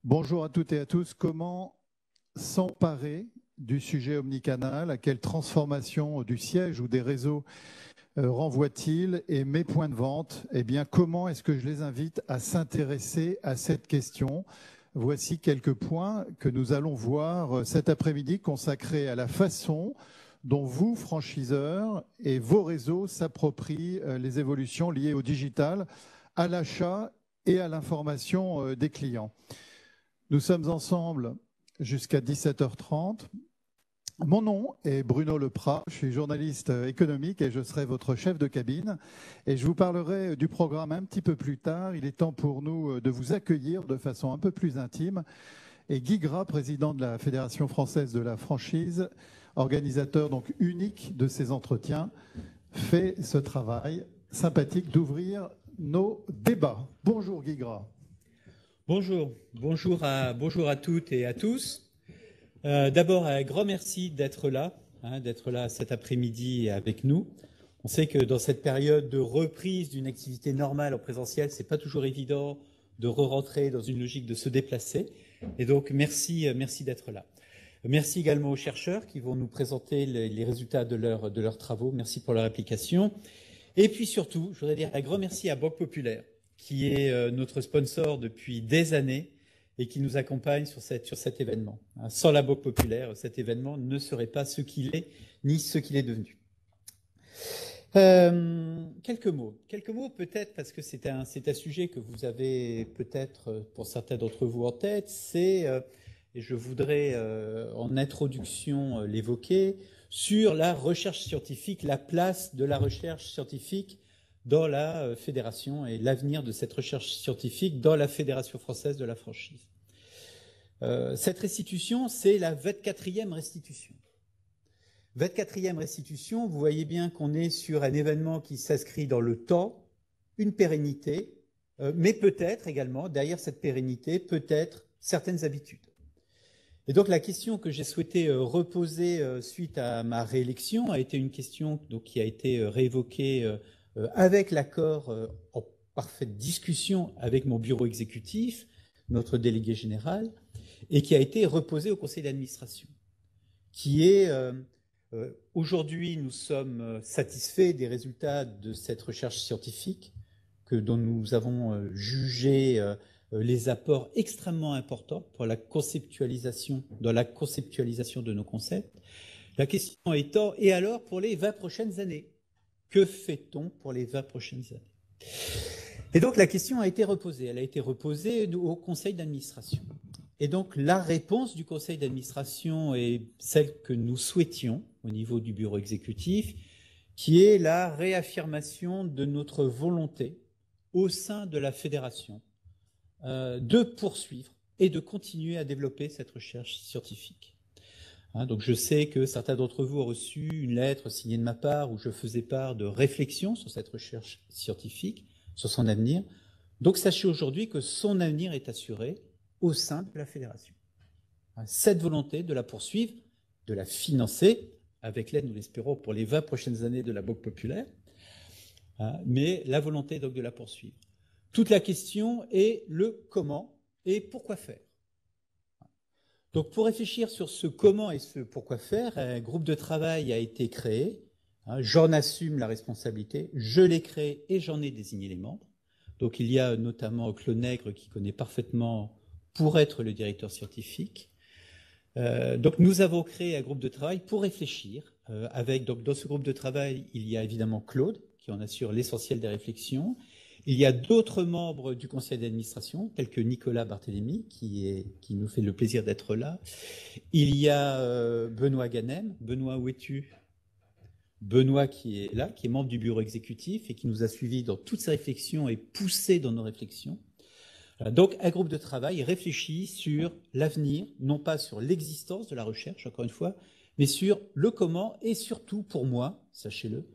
Bonjour à toutes et à tous. Comment s'emparer du sujet omnicanal? À quelle transformation du siège ou des réseaux renvoie-t-il? Et mes points de vente, eh bien, comment est-ce que je les invite à s'intéresser à cette question? Voici quelques points que nous allons voir cet après-midi consacrés à la façon dont vous, franchiseurs, et vos réseaux s'approprient les évolutions liées au digital, à l'achat et à l'information des clients. Nous sommes ensemble jusqu'à 17h30. Mon nom est Bruno Leprat, je suis journaliste économique et je serai votre chef de cabine. Et je vous parlerai du programme un petit peu plus tard. Il est temps pour nous de vous accueillir de façon un peu plus intime. Et Guy Gras, président de la Fédération française de la franchise, organisateur donc unique de ces entretiens, fait ce travail sympathique d'ouvrir nos débats. Bonjour Guy Gras. Bonjour, bonjour à toutes et à tous. D'abord, un grand merci d'être là cet après-midi avec nous. On sait que dans cette période de reprise d'une activité normale en présentiel, c'est pas toujours évident de re-rentrer dans une logique de se déplacer. Et donc, merci d'être là. Merci également aux chercheurs qui vont nous présenter les résultats de leurs travaux. Merci pour leur application. Et puis surtout, je voudrais dire un grand merci à Banque Populaire, qui est notre sponsor depuis des années et qui nous accompagne sur cet événement. Sans la Banque Populaire, cet événement ne serait pas ce qu'il est, ni ce qu'il est devenu. Quelques mots peut-être, parce que c'est un sujet que vous avez peut-être, pour certains d'entre vous, en tête, et je voudrais en introduction l'évoquer, sur la recherche scientifique, la place de la recherche scientifique dans la fédération et l'avenir de cette recherche scientifique dans la Fédération française de la franchise. Cette restitution, c'est la 24e restitution. 24e restitution, vous voyez bien qu'on est sur un événement qui s'inscrit dans le temps, une pérennité, mais peut-être également, derrière cette pérennité, peut-être certaines habitudes. Et donc la question que j'ai souhaité reposer suite à ma réélection a été une question donc, qui a été réévoquée avec l'accord en parfaite discussion avec mon bureau exécutif, notre délégué général, et qui a été reposée au conseil d'administration, qui est aujourd'hui nous sommes satisfaits des résultats de cette recherche scientifique dont nous avons jugé les apports extrêmement importants pour la conceptualisation, dans la conceptualisation de nos concepts. La question étant, et alors pour les 20 prochaines années? Que fait-on pour les 20 prochaines années? Et donc la question a été reposée. Elle a été reposée au conseil d'administration. Et donc la réponse du conseil d'administration est celle que nous souhaitions au niveau du bureau exécutif, qui est la réaffirmation de notre volonté au sein de la fédération de poursuivre et de continuer à développer cette recherche scientifique. Donc je sais que certains d'entre vous ont reçu une lettre signée de ma part où je faisais part de réflexions sur cette recherche scientifique, sur son avenir. Donc sachez aujourd'hui que son avenir est assuré au sein de la fédération. Cette volonté de la poursuivre, de la financer, avec l'aide, nous l'espérons, pour les 20 prochaines années de la Banque Populaire, mais la volonté donc de la poursuivre. Toute la question est le comment et pourquoi faire. Donc pour réfléchir sur ce comment et ce pourquoi faire, un groupe de travail a été créé. J'en assume la responsabilité, je l'ai créé et j'en ai désigné les membres. Donc il y a notamment Claude Nègre qui connaît parfaitement pour être le directeur scientifique. Donc nous avons créé un groupe de travail pour réfléchir. Donc dans ce groupe de travail, il y a évidemment Claude qui en assure l'essentiel des réflexions. Il y a d'autres membres du conseil d'administration, tels que Nicolas Barthélémy, qui nous fait le plaisir d'être là. Il y a Benoît Ganem. Benoît, où es-tu? Benoît qui est là, qui est membre du bureau exécutif et qui nous a suivis dans toutes ces réflexions et poussé dans nos réflexions. Donc, un groupe de travail réfléchit sur l'avenir, non pas sur l'existence de la recherche, encore une fois, mais sur le comment et surtout, pour moi, sachez-le,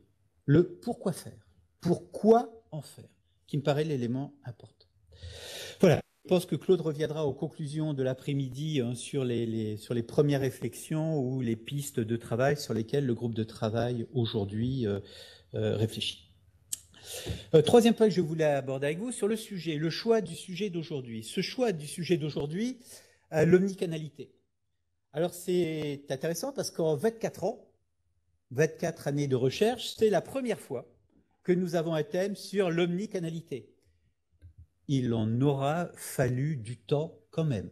le pourquoi faire. Pourquoi en faire, qui me paraît l'élément important. Voilà, je pense que Claude reviendra aux conclusions de l'après-midi sur les premières réflexions ou les pistes de travail sur lesquelles le groupe de travail aujourd'hui réfléchit. Troisième point que je voulais aborder avec vous sur le sujet, le choix du sujet d'aujourd'hui. Ce choix du sujet d'aujourd'hui, l'omnicanalité. Alors c'est intéressant parce qu'en 24 ans, 24 années de recherche, c'est la première fois que nous avons un thème sur l'omnicanalité. Il en aura fallu du temps quand même.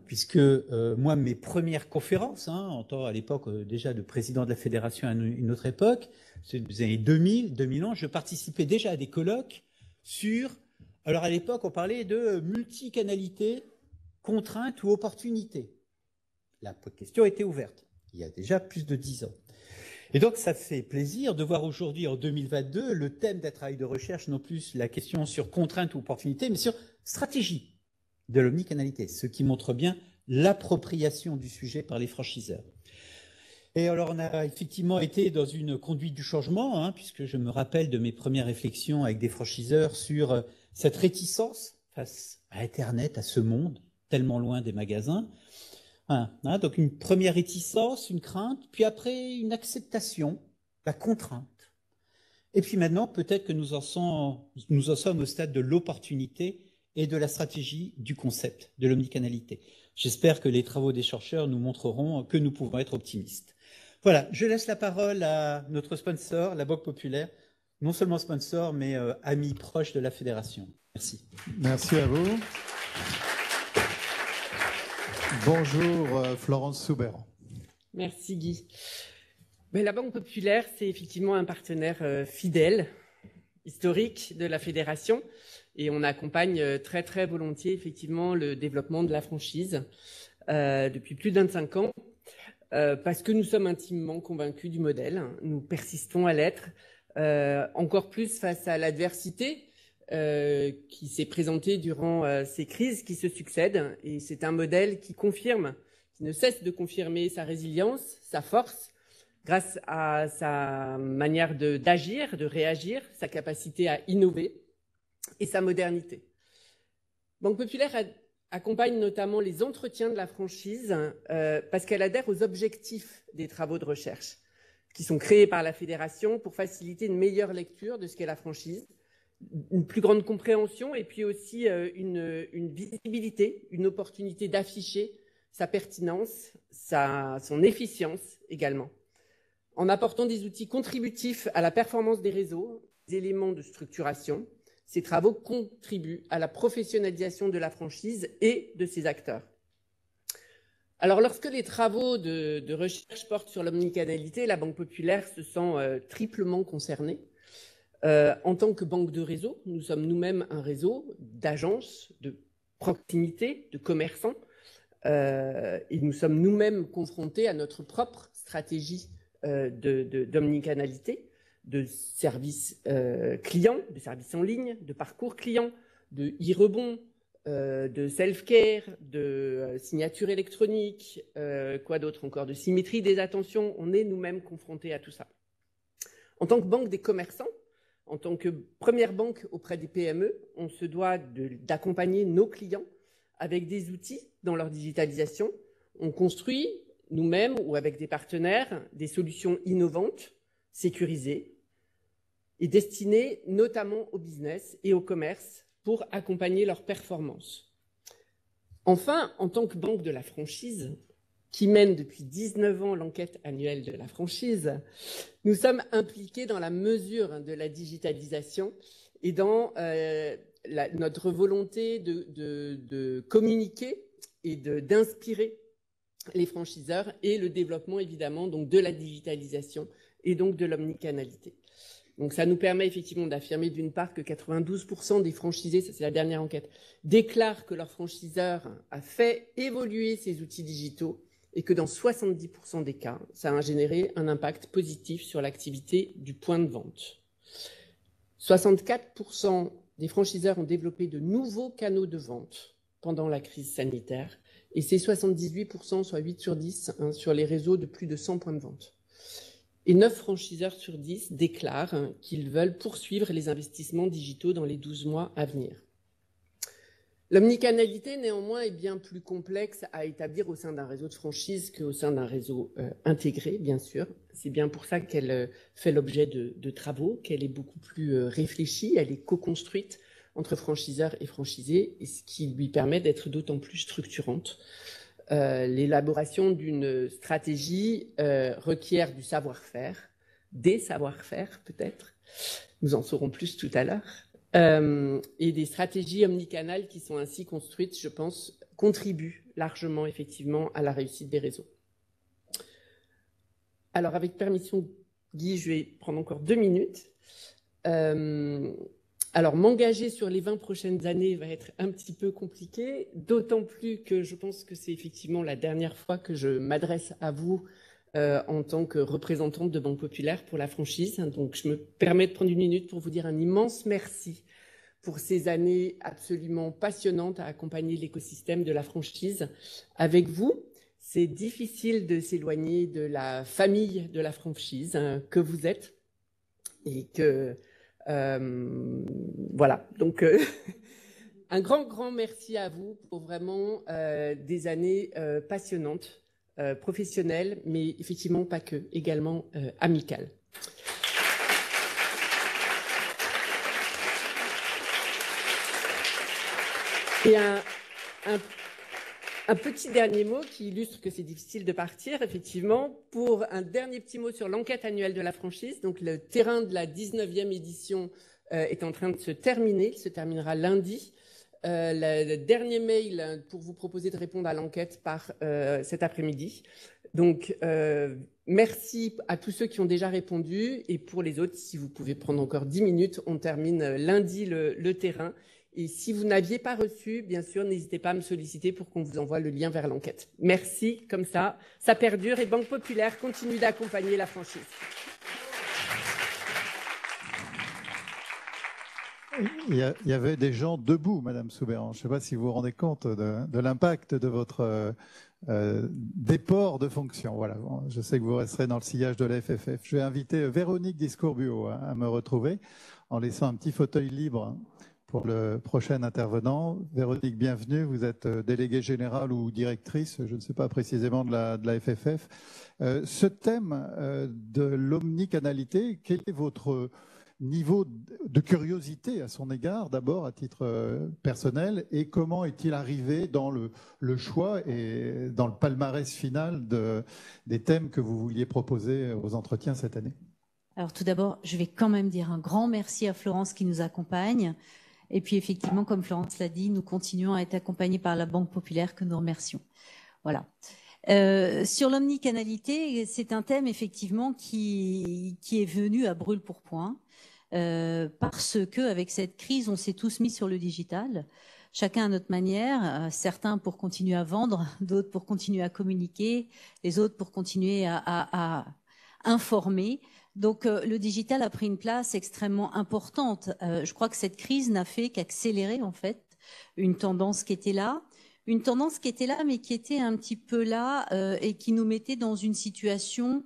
Puisque moi, mes premières conférences, en tant à l'époque déjà de président de la fédération à une autre époque, c'est des années 2000, 2001, je participais déjà à des colloques sur, alors à l'époque on parlait de multicanalité, contrainte ou opportunité. La question était ouverte, il y a déjà plus de 10 ans. Et donc ça fait plaisir de voir aujourd'hui en 2022 le thème d'un travail de recherche, non plus la question sur contrainte ou opportunité, mais sur stratégie de l'omnicanalité, ce qui montre bien l'appropriation du sujet par les franchiseurs. Et alors, on a effectivement été dans une conduite du changement, puisque je me rappelle de mes premières réflexions avec des franchiseurs sur cette réticence face à Internet, à ce monde tellement loin des magasins. Donc, une première réticence, une crainte, puis après, une acceptation, la contrainte. Et puis maintenant, peut-être que nous en sommes au stade de l'opportunité et de la stratégie du concept de l'omnicanalité. J'espère que les travaux des chercheurs nous montreront que nous pouvons être optimistes. Voilà, je laisse la parole à notre sponsor, la Banque Populaire, non seulement sponsor, mais ami proche de la fédération. Merci. Merci à vous. Bonjour Florence Soubert. Merci Guy. Mais la Banque Populaire, c'est effectivement un partenaire fidèle, historique de la fédération. Et on accompagne très très volontiers effectivement le développement de la franchise depuis plus de 25 ans parce que nous sommes intimement convaincus du modèle. Nous persistons à l'être encore plus face à l'adversité qui s'est présentée durant ces crises qui se succèdent. Et c'est un modèle qui ne cesse de confirmer sa résilience, sa force, grâce à sa manière d'agir, de réagir, sa capacité à innover et sa modernité. Banque Populaire accompagne notamment les entretiens de la franchise parce qu'elle adhère aux objectifs des travaux de recherche qui sont créés par la fédération pour faciliter une meilleure lecture de ce qu'est la franchise, une plus grande compréhension et puis aussi une visibilité, une opportunité d'afficher sa pertinence, son efficience également, en apportant des outils contributifs à la performance des réseaux, des éléments de structuration. Ces travaux contribuent à la professionnalisation de la franchise et de ses acteurs. Alors, lorsque les travaux de recherche portent sur l'omnicanalité, la Banque Populaire se sent triplement concernée. En tant que banque de réseau, nous sommes nous-mêmes un réseau d'agences, de proximité, de commerçants, et nous sommes nous-mêmes confrontés à notre propre stratégie d'omnicanalité, de services clients, de services en ligne, de parcours clients, de e-rebond, de self-care, de signature électronique, quoi d'autre encore, de symétrie des attentions. On est nous-mêmes confrontés à tout ça. En tant que banque des commerçants, en tant que première banque auprès des PME, on se doit d'accompagner nos clients avec des outils dans leur digitalisation. On construit nous-mêmes ou avec des partenaires des solutions innovantes, sécurisées et destinées notamment au business et au commerce pour accompagner leur performance. Enfin, en tant que banque de la franchise, qui mène depuis 19 ans l'enquête annuelle de la franchise, nous sommes impliqués dans la mesure de la digitalisation et dans notre volonté de communiquer et d'inspirer les franchiseurs et le développement évidemment donc de la digitalisation et donc de l'omnicanalité. Donc ça nous permet effectivement d'affirmer d'une part que 92% des franchisés, ça c'est la dernière enquête, déclarent que leur franchiseur a fait évoluer ses outils digitaux et que dans 70% des cas, ça a généré un impact positif sur l'activité du point de vente. 64% des franchiseurs ont développé de nouveaux canaux de vente pendant la crise sanitaire et c'est 78%, soit 8 sur 10, sur les réseaux de plus de 100 points de vente. Et 9 franchiseurs sur 10 déclarent qu'ils veulent poursuivre les investissements digitaux dans les 12 mois à venir. L'omnicanalité, néanmoins, est bien plus complexe à établir au sein d'un réseau de franchise qu'au sein d'un réseau intégré, bien sûr. C'est bien pour ça qu'elle fait l'objet de travaux, qu'elle est beaucoup plus réfléchie, elle est co-construite entre franchiseurs et franchisés, et ce qui lui permet d'être d'autant plus structurante. L'élaboration d'une stratégie requiert du savoir-faire, des savoir-faire peut-être, nous en saurons plus tout à l'heure. Et des stratégies omnicanales qui sont ainsi construites, je pense, contribuent largement, effectivement, à la réussite des réseaux. Alors, avec permission, Guy, je vais prendre encore 2 minutes. Alors, m'engager sur les 20 prochaines années va être un petit peu compliqué, d'autant plus que je pense que c'est effectivement la dernière fois que je m'adresse à vous en tant que représentante de Banque Populaire pour la franchise. Donc, je me permets de prendre 1 minute pour vous dire un immense merci pour ces années absolument passionnantes à accompagner l'écosystème de la franchise avec vous. C'est difficile de s'éloigner de la famille de la franchise que vous êtes et que voilà. Donc, un grand merci à vous pour vraiment des années passionnantes. Professionnelle, mais effectivement pas que, également amicale. Et un petit dernier mot qui illustre que c'est difficile de partir, effectivement, pour un dernier petit mot sur l'enquête annuelle de la franchise. Donc le terrain de la 19e édition est en train de se terminer, il se terminera lundi. Le dernier mail pour vous proposer de répondre à l'enquête par cet après-midi. Donc, merci à tous ceux qui ont déjà répondu. Et pour les autres, si vous pouvez prendre encore 10 minutes, on termine lundi le terrain. Et si vous n'aviez pas reçu, bien sûr, n'hésitez pas à me solliciter pour qu'on vous envoie le lien vers l'enquête. Merci, comme ça perdure et Banque Populaire continue d'accompagner la franchise. Il y avait des gens debout, Madame Soubeyran. Je ne sais pas si vous vous rendez compte de l'impact de votre déport de fonction. Voilà. Bon, je sais que vous resterez dans le sillage de la FFF. Je vais inviter Véronique Discourbio à me retrouver en laissant un petit fauteuil libre pour le prochain intervenant. Véronique, bienvenue. Vous êtes déléguée générale ou directrice, je ne sais pas précisément, de la FFF. Ce thème de l'omnicanalité, quel est votre niveau de curiosité à son égard, d'abord à titre personnel, et comment est-il arrivé dans le choix et dans le palmarès final des thèmes que vous vouliez proposer aux entretiens cette année? Alors tout d'abord, je vais quand même dire un grand merci à Florence qui nous accompagne. Et puis effectivement, comme Florence l'a dit, nous continuons à être accompagnés par la Banque Populaire que nous remercions. Voilà. Sur l'omnicanalité, c'est un thème effectivement qui est venu à brûle-pourpoint. Parce que avec cette crise, on s'est tous mis sur le digital, chacun à notre manière, certains pour continuer à vendre, d'autres pour continuer à communiquer, les autres pour continuer à informer. Donc le digital a pris une place extrêmement importante. Je crois que cette crise n'a fait qu'accélérer en fait une tendance qui était là. Une tendance qui était là, mais qui était un petit peu là et qui nous mettait dans une situation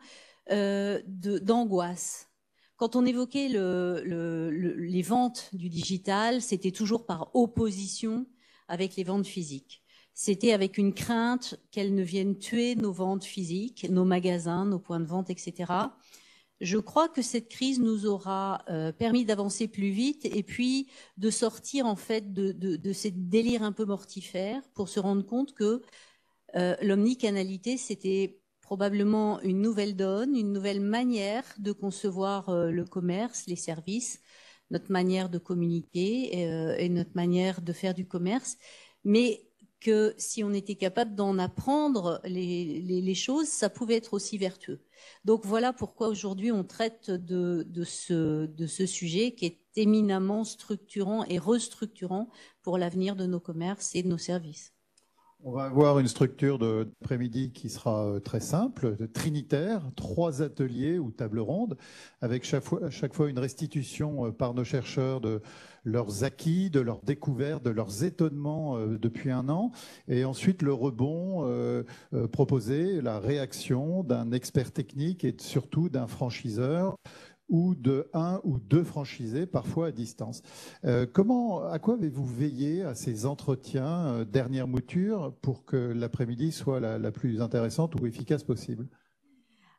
d'angoisse. Quand on évoquait les ventes du digital, c'était toujours par opposition avec les ventes physiques. C'était avec une crainte qu'elles ne viennent tuer nos ventes physiques, nos magasins, nos points de vente, etc. Je crois que cette crise nous aura permis d'avancer plus vite et puis de sortir en fait de ces délires un peu mortifères pour se rendre compte que l'omnicanalité, c'était probablement une nouvelle donne, une nouvelle manière de concevoir le commerce, les services, notre manière de communiquer et notre manière de faire du commerce, mais que si on était capable d'en apprendre les choses, ça pouvait être aussi vertueux. Donc voilà pourquoi aujourd'hui on traite de ce sujet qui est éminemment structurant et restructurant pour l'avenir de nos commerces et de nos services. On va avoir une structure d'après-midi qui sera très simple, trinitaire, 3 ateliers ou tables rondes, avec chaque fois une restitution par nos chercheurs de leurs acquis, de leurs découvertes, de leurs étonnements depuis un an, et ensuite le rebond proposé, la réaction d'un expert technique et surtout d'un franchiseur ou de 1 ou 2 franchisés, parfois à distance. À quoi avez-vous veillé à ces entretiens dernière mouture pour que l'après-midi soit la plus intéressante ou efficace possible?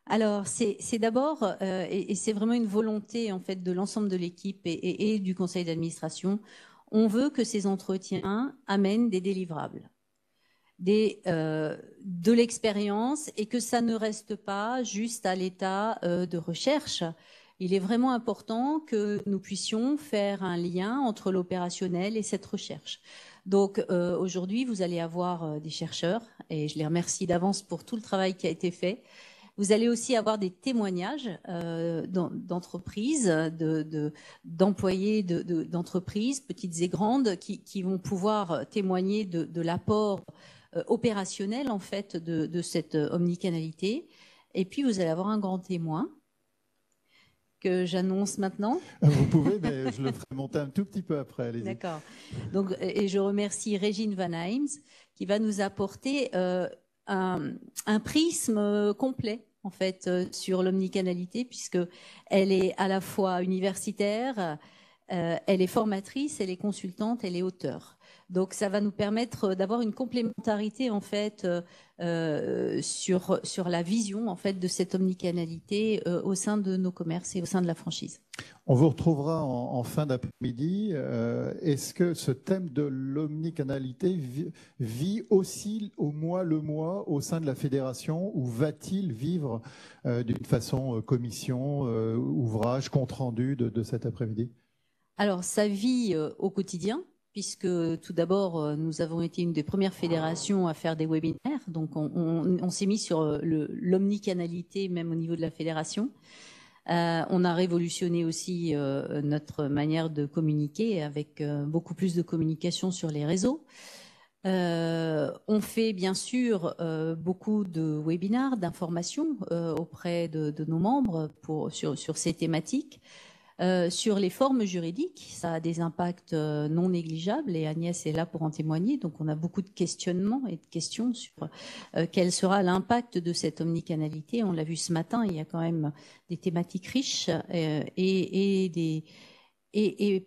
Alors, c'est d'abord, et c'est vraiment une volonté en fait de l'ensemble de l'équipe et du conseil d'administration, on veut que ces entretiens amènent des délivrables, de l'expérience, et que ça ne reste pas juste à l'état de recherche. Il est vraiment important que nous puissions faire un lien entre l'opérationnel et cette recherche. Donc aujourd'hui, vous allez avoir des chercheurs, et je les remercie d'avance pour tout le travail qui a été fait. Vous allez aussi avoir des témoignages d'entreprises, d'employés d'entreprises, petites et grandes, qui vont pouvoir témoigner de l'apport opérationnel en fait de cette omnicanalité. Et puis vous allez avoir un grand témoin que j'annonce maintenant. Vous pouvez, mais je le ferai monter un tout petit peu après. Allez-y. D'accord. Donc, et je remercie Régine Van Heims qui va nous apporter un prisme complet en fait sur l'omnicanalité, puisque elle est à la fois universitaire, elle est formatrice, elle est consultante, elle est auteure. Donc ça va nous permettre d'avoir une complémentarité en fait sur la vision en fait de cette omnicanalité au sein de nos commerces et au sein de la franchise. On vous retrouvera en fin d'après-midi. Est-ce que ce thème de l'omnicanalité vit aussi au mois le mois au sein de la fédération, ou va-t-il vivre d'une façon commission, ouvrage, compte-rendu de cet après-midi? Alors ça vit au quotidien, puisque tout d'abord, nous avons été une des premières fédérations à faire des webinaires. Donc, on s'est mis sur l'omnicanalité, même au niveau de la fédération. On a révolutionné aussi notre manière de communiquer avec beaucoup plus de communication sur les réseaux. On fait bien sûr beaucoup de webinaires, d'informations auprès de nos membres sur ces thématiques. Sur les formes juridiques, ça a des impacts non négligeables, et Agnès est là pour en témoigner. Donc on a beaucoup de questionnements et de questions sur quel sera l'impact de cette omnicanalité. On l'a vu ce matin, il y a quand même des thématiques riches et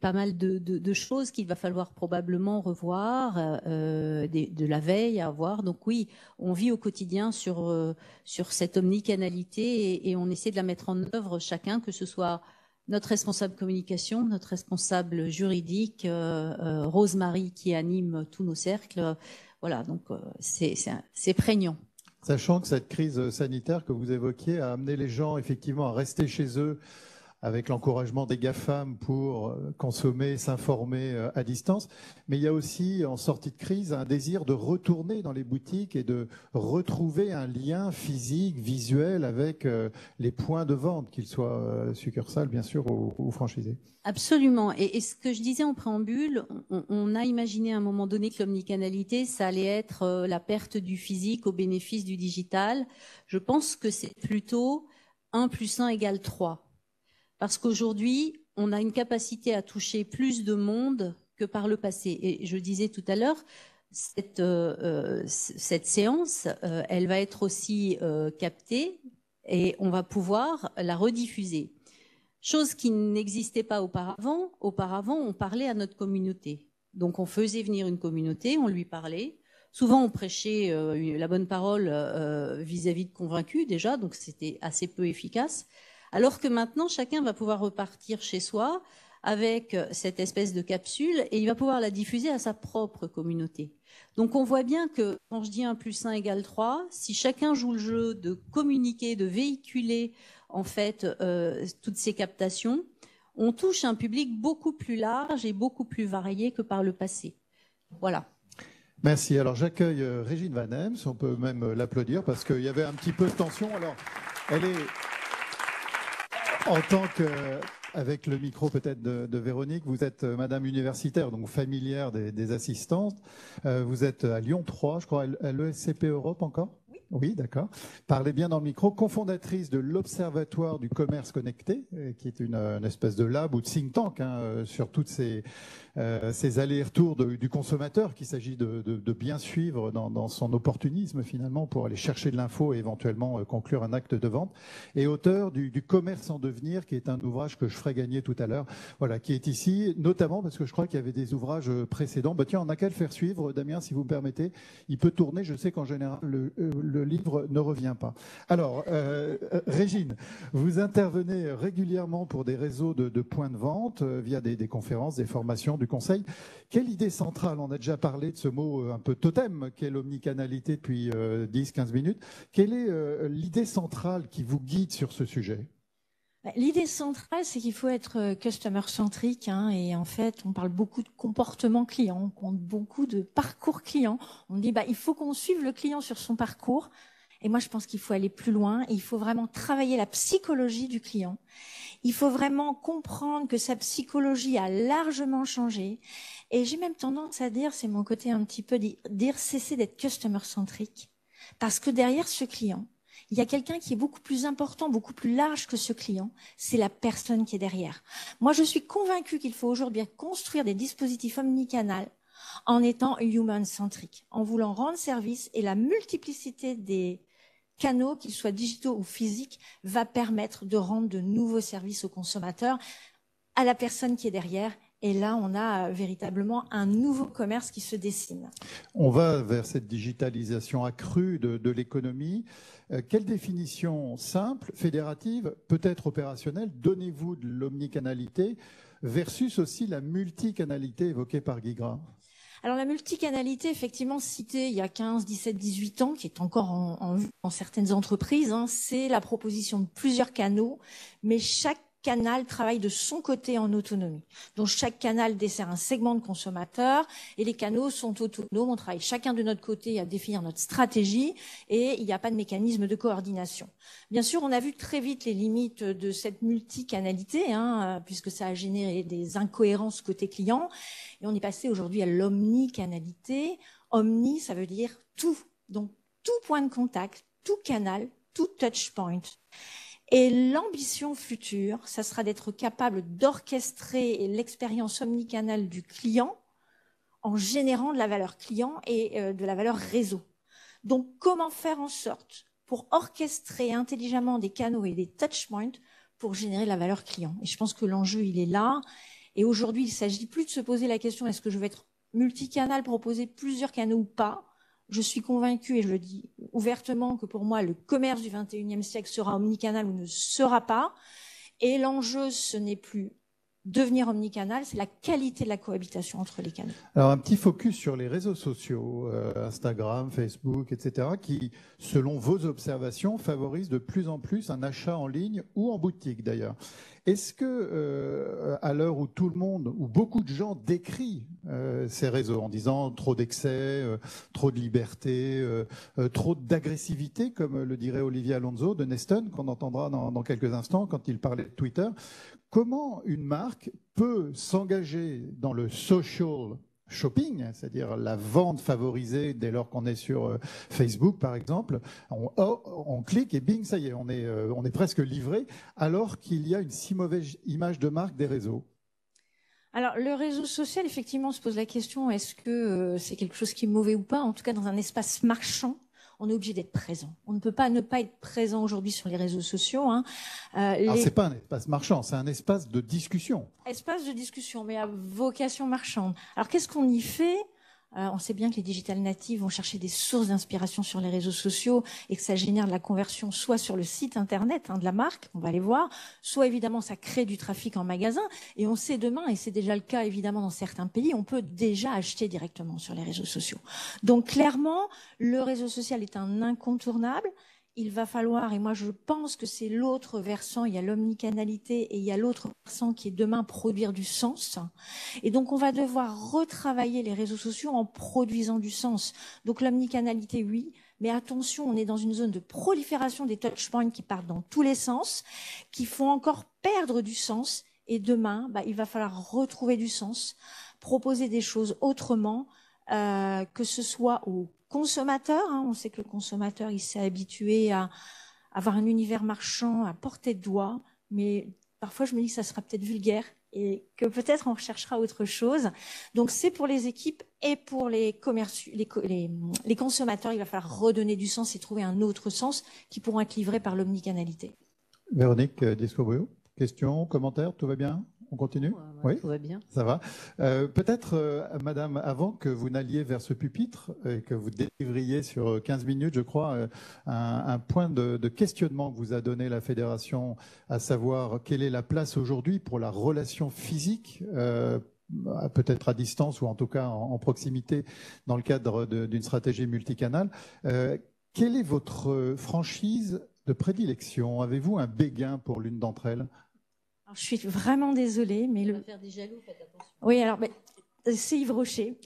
pas mal de choses qu'il va falloir probablement revoir, de la veille à avoir. Donc oui, on vit au quotidien sur cette omnicanalité, et on essaie de la mettre en œuvre chacun, que ce soit notre responsable communication, notre responsable juridique, Rosemary, qui anime tous nos cercles. Voilà, donc c'est prégnant. Sachant que cette crise sanitaire que vous évoquiez a amené les gens effectivement à rester chez eux, avec l'encouragement des GAFAM pour consommer, s'informer à distance. Mais il y a aussi, en sortie de crise, un désir de retourner dans les boutiques et de retrouver un lien physique, visuel avec les points de vente, qu'ils soient succursales, bien sûr, ou franchisés. Absolument. Et ce que je disais en préambule, on a imaginé à un moment donné que l'omnicanalité, ça allait être la perte du physique au bénéfice du digital. Je pense que c'est plutôt 1 + 1 = 3. Parce qu'aujourd'hui, on a une capacité à toucher plus de monde que par le passé. Et je disais tout à l'heure, cette séance, elle va être aussi captée, et on va pouvoir la rediffuser. Chose qui n'existait pas auparavant. Auparavant, on parlait à notre communauté. Donc on faisait venir une communauté, on lui parlait. Souvent, on prêchait la bonne parole vis-à-vis de convaincus déjà, donc c'était assez peu efficace. Alors que maintenant, chacun va pouvoir repartir chez soi avec cette espèce de capsule, et il va pouvoir la diffuser à sa propre communauté. Donc on voit bien que quand je dis 1 + 1 = 3, si chacun joue le jeu de communiquer, de véhiculer en fait toutes ces captations, on touche un public beaucoup plus large et beaucoup plus varié que par le passé. Voilà. Merci. Alors j'accueille Régine Van Heims, on peut même l'applaudir parce qu'il y avait un petit peu de tension. Alors elle est... En tant que, avec le micro peut-être de Véronique, vous êtes madame universitaire, donc familière des assistantes. Vous êtes à Lyon 3, je crois, à l'ESCP Europe encore ? Oui. Oui, d'accord. Parlez bien dans le micro. Cofondatrice de l'Observatoire du commerce connecté, qui est une espèce de lab ou de think tank sur toutes ces ces allers-retours du consommateur qu'il s'agit de bien suivre dans son opportunisme finalement pour aller chercher de l'info et éventuellement conclure un acte de vente, et auteur du Commerce en devenir, qui est un ouvrage que je ferai gagner tout à l'heure, voilà, qui est ici, notamment parce que je crois qu'il y avait des ouvrages précédents. Bah, tiens, on n'a qu'à le faire suivre, Damien, si vous me permettez. Il peut tourner, je sais qu'en général, le livre ne revient pas. Alors, Régine, vous intervenez régulièrement pour des réseaux de points de vente, via des conférences, des formations, du conseil. Quelle idée centrale, on a déjà parlé de ce mot un peu totem, qu'est l'omnicanalité depuis 10-15 minutes. Quelle est l'idée centrale qui vous guide sur ce sujet ? L'idée centrale, c'est qu'il faut être customer-centrique, hein, et en fait, on parle beaucoup de comportement client, on compte beaucoup de parcours client. On dit, il faut qu'on suive le client sur son parcours. Et moi, je pense qu'il faut aller plus loin. Et il faut vraiment travailler la psychologie du client. Il faut vraiment comprendre que sa psychologie a largement changé. Et j'ai même tendance à dire, c'est mon côté un petit peu dire cesser d'être customer-centrique. Parce que derrière ce client, il y a quelqu'un qui est beaucoup plus important, beaucoup plus large que ce client. C'est la personne qui est derrière. Moi, je suis convaincue qu'il faut aujourd'hui construire des dispositifs omnicanal en étant human-centric, en voulant rendre service, et la multiplicité des canaux, qu'ils soient digitaux ou physiques, va permettre de rendre de nouveaux services aux consommateurs, à la personne qui est derrière. Et là, on a véritablement un nouveau commerce qui se dessine. On va vers cette digitalisation accrue de l'économie. Quelle définition simple, fédérative, peut-être opérationnelle, donnez-vous de l'omnicanalité versus aussi la multicanalité évoquée par Guy Gras ? Alors la multicanalité, effectivement, citée il y a 15, 17, 18 ans, qui est encore en vue dans certaines entreprises, hein, c'est la proposition de plusieurs canaux, mais chaque canal travaille de son côté en autonomie. Donc chaque canal dessert un segment de consommateurs et les canaux sont autonomes. On travaille chacun de notre côté à définir notre stratégie et il n'y a pas de mécanisme de coordination. Bien sûr, on a vu très vite les limites de cette multicanalité, hein, puisque ça a généré des incohérences côté client. Et on est passé aujourd'hui à l'omnicanalité. Omni, ça veut dire tout. Donc tout point de contact, tout canal, tout touch point. Et l'ambition future, ça sera d'être capable d'orchestrer l'expérience omnicanale du client en générant de la valeur client et de la valeur réseau. Donc, comment faire en sorte pour orchestrer intelligemment des canaux et des touchpoints pour générer de la valeur client? Et je pense que l'enjeu, il est là. Et aujourd'hui, il ne s'agit plus de se poser la question, est-ce que je vais être multicanal, proposer plusieurs canaux ou pas? Je suis convaincue, et je le dis ouvertement, que pour moi, le commerce du 21e siècle sera omnicanal ou ne sera pas. Et l'enjeu, ce n'est plus devenir omnicanal, c'est la qualité de la cohabitation entre les canaux. Alors, un petit focus sur les réseaux sociaux, Instagram, Facebook, etc., qui, selon vos observations, favorisent de plus en plus un achat en ligne ou en boutique d'ailleurs. Est-ce que, à l'heure où tout le monde, où beaucoup de gens décrient ces réseaux en disant trop d'excès, trop de liberté, trop d'agressivité, comme le dirait Olivier Alonso de Neston, qu'on entendra dans quelques instants quand il parlait de Twitter, comment une marque peut s'engager dans le social shopping, c'est-à-dire la vente favorisée dès lors qu'on est sur Facebook par exemple, on clique et bing, ça y est, on est presque livré, alors qu'il y a une si mauvaise image de marque des réseaux. Alors, le réseau social, effectivement, on se pose la question, est-ce que c'est quelque chose qui est mauvais ou pas? En tout cas, dans un espace marchand, on est obligé d'être présent. On ne peut pas ne pas être présent aujourd'hui sur les réseaux sociaux. Hein. Alors, c'est pas un espace marchand, c'est un espace de discussion. Espace de discussion, mais à vocation marchande. Alors, qu'est-ce qu'on y fait? On sait bien que les digital natives vont chercher des sources d'inspiration sur les réseaux sociaux et que ça génère de la conversion soit sur le site internet de la marque, on va les voir, soit évidemment ça crée du trafic en magasin. Et on sait demain, et c'est déjà le cas évidemment dans certains pays, on peut déjà acheter directement sur les réseaux sociaux. Donc clairement, le réseau social est un incontournable. Il va falloir, et moi je pense que c'est l'autre versant, il y a l'omnicanalité et il y a l'autre versant qui est demain produire du sens. Et donc on va devoir retravailler les réseaux sociaux en produisant du sens. Donc l'omnicanalité, oui, mais attention, on est dans une zone de prolifération des touchpoints qui partent dans tous les sens, qui font encore perdre du sens. Et demain, il va falloir retrouver du sens, proposer des choses autrement, que ce soit aux consommateur, hein, on sait que le consommateur, il s'est habitué à avoir un univers marchand à portée de doigt, mais parfois je me dis que ça sera peut-être vulgaire et que peut-être on recherchera autre chose. Donc c'est pour les équipes et pour les consommateurs, il va falloir redonner du sens et trouver un autre sens qui pourront être livrés par l'omnicanalité. Véronique Descobrio, question, commentaire, tout va bien? On continue? Oui, tout va bien. Ça va. Peut-être, madame, avant que vous n'alliez vers ce pupitre et que vous délivriez sur 15 minutes, je crois, un point de questionnement que vous a donné la Fédération, à savoir quelle est la place aujourd'hui pour la relation physique, peut-être à distance ou en tout cas en proximité dans le cadre d'une stratégie multicanale. Quelle est votre franchise de prédilection? Avez-vous un béguin pour l'une d'entre elles? Alors, je suis vraiment désolée, mais Ça va faire des jaloux, faites attention. Oui, alors, c'est Yves Rocher.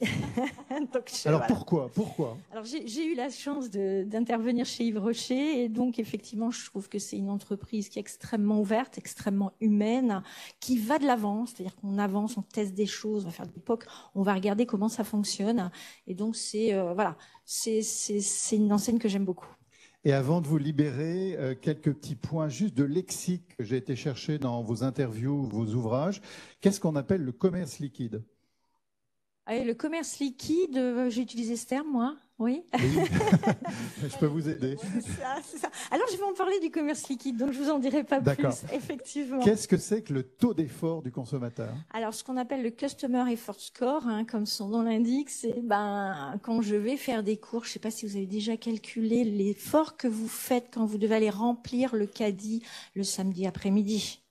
Donc, alors, voilà. Pourquoi Alors, j'ai eu la chance d'intervenir chez Yves Rocher, et donc, effectivement, je trouve que c'est une entreprise qui est extrêmement ouverte, extrêmement humaine, qui va de l'avant, c'est-à-dire qu'on avance, on teste des choses, on va faire des POC, on va regarder comment ça fonctionne, et donc, c'est une enseigne que j'aime beaucoup. Et avant de vous libérer, quelques petits points juste de lexique que j'ai été chercher dans vos interviews, vos ouvrages. Qu'est-ce qu'on appelle le commerce liquide? Allez, le commerce liquide, j'ai utilisé ce terme, moi. Oui. Je peux vous aider. C'est ça. Alors, je vais en parler du commerce liquide, donc je vous en dirai pas plus, effectivement. Qu'est-ce que c'est que le taux d'effort du consommateur? Alors, ce qu'on appelle le Customer Effort Score, comme son nom l'indique, c'est quand je vais faire des cours, je ne sais pas si vous avez déjà calculé l'effort que vous faites quand vous devez aller remplir le caddie le samedi après-midi.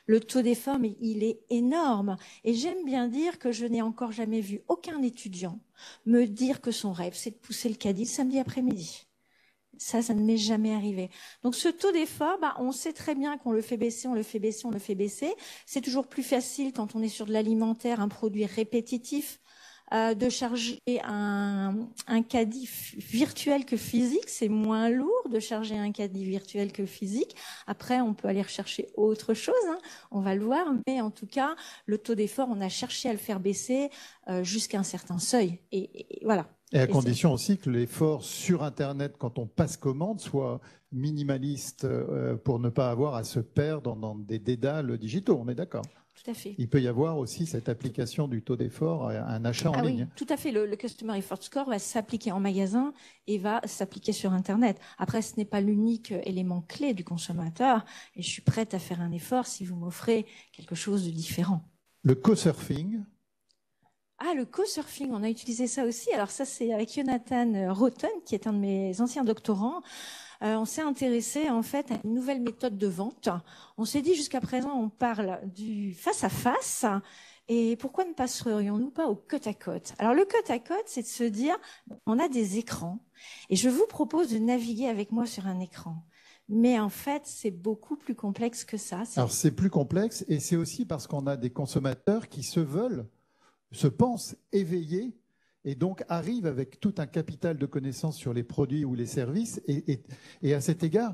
Le taux d'effort, mais il est énorme. Et j'aime bien dire que je n'ai encore jamais vu aucun étudiant me dire que son rêve, c'est de pousser le caddie le samedi après-midi. Ça ne m'est jamais arrivé. Donc ce taux d'effort, on sait très bien qu'on le fait baisser, on le fait baisser, on le fait baisser. C'est toujours plus facile quand on est sur de l'alimentaire, un produit répétitif, de charger un caddie virtuel que physique. C'est moins lourd de charger un caddie virtuel que physique. Après, on peut aller rechercher autre chose, on va le voir. Mais en tout cas, le taux d'effort, on a cherché à le faire baisser jusqu'à un certain seuil. Et voilà. Et à condition aussi que l'effort sur Internet, quand on passe commande, soit minimaliste pour ne pas avoir à se perdre dans des dédales digitaux. On est d'accord? Tout à fait. Il peut y avoir aussi cette application du taux d'effort à un achat en ligne. Oui, tout à fait. Le Customer Effort Score va s'appliquer en magasin et va s'appliquer sur Internet. Après, ce n'est pas l'unique élément clé du consommateur et je suis prête à faire un effort si vous m'offrez quelque chose de différent. Le co-surfing. Ah, le co-surfing, on a utilisé ça aussi. Alors ça, c'est avec Jonathan Rotten, qui est un de mes anciens doctorants. On s'est intéressé en fait à une nouvelle méthode de vente. On s'est dit jusqu'à présent, on parle du face-à-face. Et pourquoi ne passerions-nous pas au côte-à-côte? Alors le côte-à-côte, c'est de se dire, on a des écrans. Et je vous propose de naviguer avec moi sur un écran. Mais en fait, c'est beaucoup plus complexe que ça. Alors c'est plus complexe et c'est aussi parce qu'on a des consommateurs qui se pensent éveillés et donc arrivent avec tout un capital de connaissances sur les produits ou les services et à cet égard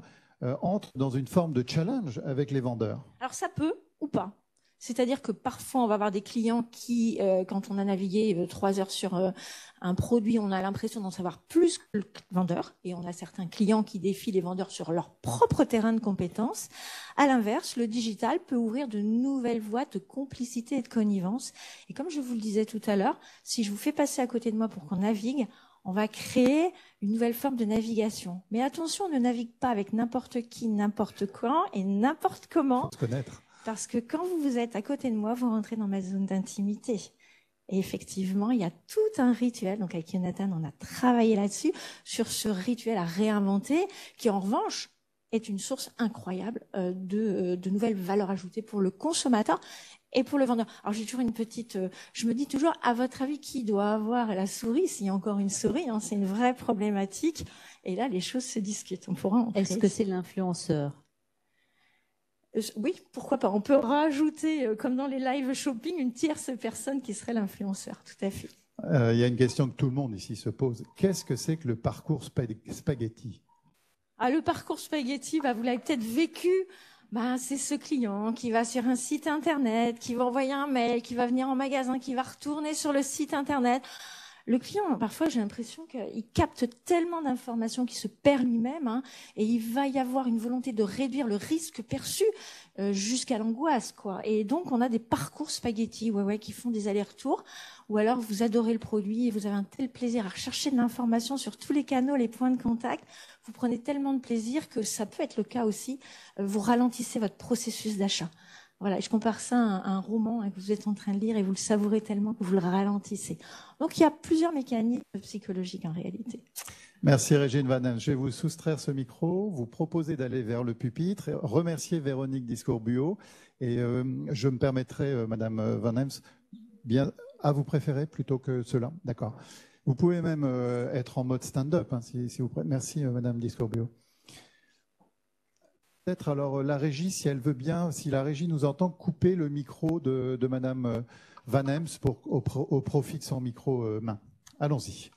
entrent dans une forme de challenge avec les vendeurs. Alors ça peut ou pas. C'est-à-dire que parfois, on va avoir des clients qui, quand on a navigué 3 heures sur un produit, on a l'impression d'en savoir plus que le vendeur. Et on a certains clients qui défient les vendeurs sur leur propre terrain de compétences. À l'inverse, le digital peut ouvrir de nouvelles voies de complicité et de connivence. Et comme je vous le disais tout à l'heure, si je vous fais passer à côté de moi pour qu'on navigue, on va créer une nouvelle forme de navigation. Mais attention, on ne navigue pas avec n'importe qui, n'importe quand et n'importe comment. Faut se connaître. Parce que quand vous êtes à côté de moi, vous rentrez dans ma zone d'intimité. Et effectivement, il y a tout un rituel. Donc avec Jonathan, on a travaillé là-dessus, sur ce rituel à réinventer, qui en revanche est une source incroyable de nouvelles valeurs ajoutées pour le consommateur et pour le vendeur. Alors j'ai toujours une petite... je me dis toujours, à votre avis, qui doit avoir la souris? S'il y a encore une souris, c'est une vraie problématique. Et là, les choses se discutent. On pourra entrer. Est-ce que c'est l'influenceur? Oui, pourquoi pas. On peut rajouter, comme dans les live shopping, une tierce personne qui serait l'influenceur, tout à fait. Il y a une question que tout le monde ici se pose. Qu'est-ce que c'est que le parcours spaghetti? Le parcours spaghetti, vous l'avez peut-être vécu. C'est ce client qui va sur un site internet, qui va envoyer un mail, qui va venir en magasin, qui va retourner sur le site internet. Le client, parfois, j'ai l'impression qu'il capte tellement d'informations qu'il se perd lui-même, hein, et il va y avoir une volonté de réduire le risque perçu jusqu'à l'angoisse, quoi. Et donc, on a des parcours spaghetti, qui font des allers-retours, ou alors vous adorez le produit et vous avez un tel plaisir à rechercher de l'information sur tous les canaux, les points de contact. Vous prenez tellement de plaisir que ça peut être le cas aussi. Vous ralentissez votre processus d'achat. Voilà, je compare ça à un roman que vous êtes en train de lire et vous le savourez tellement que vous le ralentissez. Donc, il y a plusieurs mécanismes psychologiques en réalité. Merci Régine Van Hems. Je vais vous soustraire ce micro, vous proposer d'aller vers le pupitre, remercier Véronique Discourbuot et je me permettrai, Madame Van Hems, bien à vous préférer plutôt que cela. D'accord. Vous pouvez même être en mode stand-up, hein, si vous préférez. Merci Madame Discourbuot. Peut-être alors la régie, si elle veut bien, si la régie nous entend, couper le micro de Madame Van Hems au profit de son micro main. Allons-y.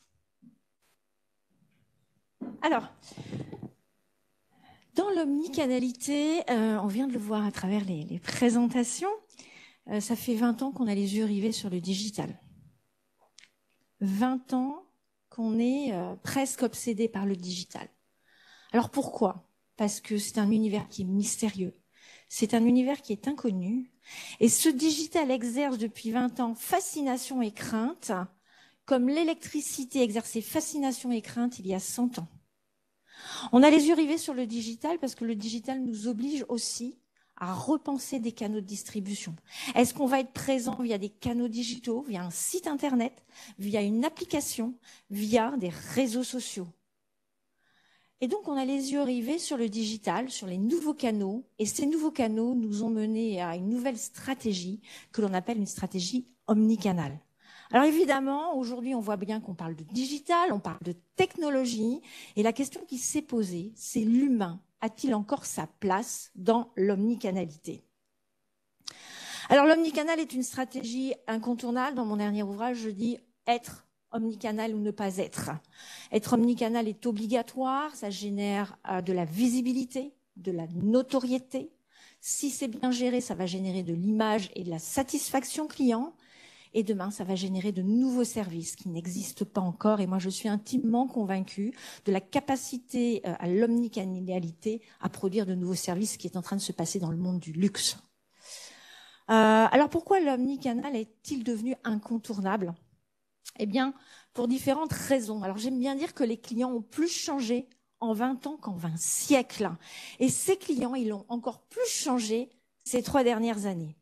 Alors, dans l'omnicanalité, on vient de le voir à travers les présentations, ça fait 20 ans qu'on a les yeux rivés sur le digital. 20 ans qu'on est presque obsédé par le digital. Alors pourquoi ? Parce que c'est un univers qui est mystérieux, c'est un univers qui est inconnu, et ce digital exerce depuis 20 ans fascination et crainte, comme l'électricité exerçait fascination et crainte il y a 100 ans. On a les yeux rivés sur le digital parce que le digital nous oblige aussi à repenser des canaux de distribution. Est-ce qu'on va être présent via des canaux digitaux, via un site internet, via une application, via des réseaux sociaux ? Et donc, on a les yeux rivés sur le digital, sur les nouveaux canaux, et ces nouveaux canaux nous ont menés à une nouvelle stratégie que l'on appelle une stratégie omnicanale. Alors évidemment, aujourd'hui, on voit bien qu'on parle de digital, on parle de technologie, et la question qui s'est posée, c'est l'humain a-t-il encore sa place dans l'omnicanalité ? Alors l'omnicanal est une stratégie incontournable. Dans mon dernier ouvrage, je dis être omnicanal ou ne pas être. Être omnicanal est obligatoire, ça génère de la visibilité, de la notoriété. Si c'est bien géré, ça va générer de l'image et de la satisfaction client. Et demain, ça va générer de nouveaux services qui n'existent pas encore. Et moi, je suis intimement convaincue de la capacité à l'omnicanalité à produire de nouveaux services qui est en train de se passer dans le monde du luxe. Alors, pourquoi l'omnicanal est-il devenu incontournable ? Eh bien, pour différentes raisons. Alors, j'aime bien dire que les clients ont plus changé en 20 ans qu'en 20 siècles. Et ces clients, ils ont encore plus changé ces 3 dernières années.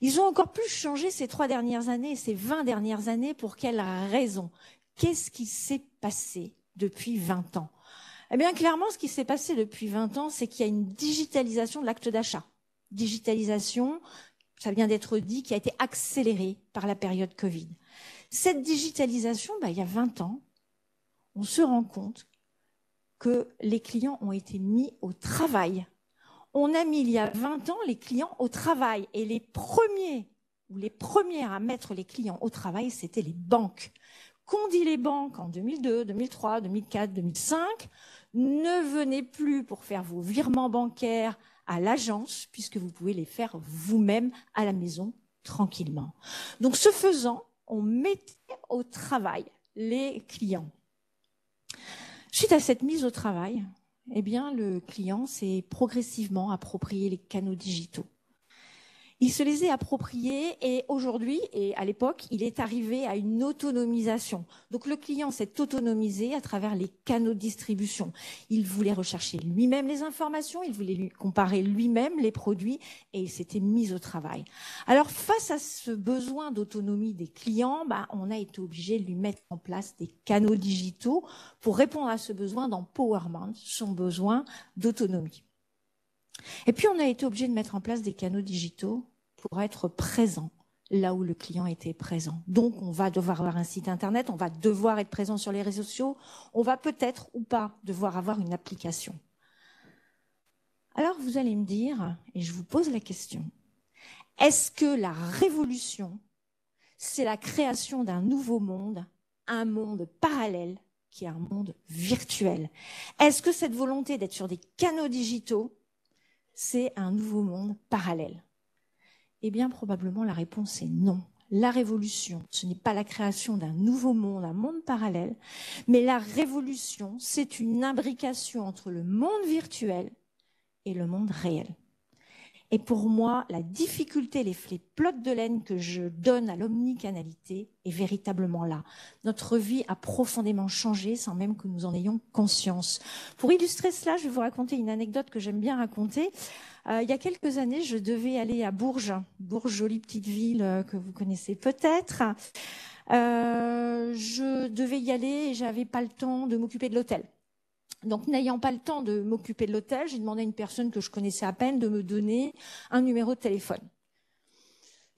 Ils ont encore plus changé ces 3 dernières années, ces 20 dernières années. Pour quelle raison ? Qu'est-ce qui s'est passé depuis 20 ans ? Eh bien, clairement, ce qui s'est passé depuis 20 ans, c'est qu'il y a une digitalisation de l'acte d'achat. Digitalisation, ça vient d'être dit, qui a été accélérée par la période Covid. Cette digitalisation, il y a 20 ans, on se rend compte que les clients ont été mis au travail. On a mis il y a 20 ans les clients au travail et les premières à mettre les clients au travail, c'était les banques. Qu'ont dit les banques en 2002, 2003, 2004, 2005 ? Ne venez plus pour faire vos virements bancaires à l'agence puisque vous pouvez les faire vous-même à la maison tranquillement. Donc ce faisant, on mettait au travail les clients. Suite à cette mise au travail, eh bien, le client s'est progressivement approprié les canaux digitaux. Il se les est appropriés et aujourd'hui, et à l'époque, il est arrivé à une autonomisation. Donc le client s'est autonomisé à travers les canaux de distribution. Il voulait rechercher lui-même les informations, il voulait lui comparer lui-même les produits et il s'était mis au travail. Alors face à ce besoin d'autonomie des clients, on a été obligé de lui mettre en place des canaux digitaux pour répondre à ce besoin d'empowerment, son besoin d'autonomie. Et puis on a été obligé de mettre en place des canaux digitaux pour être présent là où le client était présent. Donc, on va devoir avoir un site internet, on va devoir être présent sur les réseaux sociaux, on va peut-être ou pas devoir avoir une application. Alors, vous allez me dire, et je vous pose la question, est-ce que la révolution, c'est la création d'un nouveau monde, un monde parallèle, qui est un monde virtuel ? Est-ce que cette volonté d'être sur des canaux digitaux, c'est un nouveau monde parallèle ? Eh bien, probablement, la réponse est non. La révolution, ce n'est pas la création d'un nouveau monde, un monde parallèle, mais la révolution, c'est une imbrication entre le monde virtuel et le monde réel. Et pour moi, la difficulté, les pelotes de laine que je donne à l'omnicanalité est véritablement là. Notre vie a profondément changé sans même que nous en ayons conscience. Pour illustrer cela, je vais vous raconter une anecdote que j'aime bien raconter. Il y a quelques années, je devais aller à Bourges. Bourges, jolie petite ville que vous connaissez peut-être. Je devais y aller et j'avais pas le temps de m'occuper de l'hôtel. Donc, n'ayant pas le temps de m'occuper de l'hôtel, j'ai demandé à une personne que je connaissais à peine de me donner un numéro de téléphone.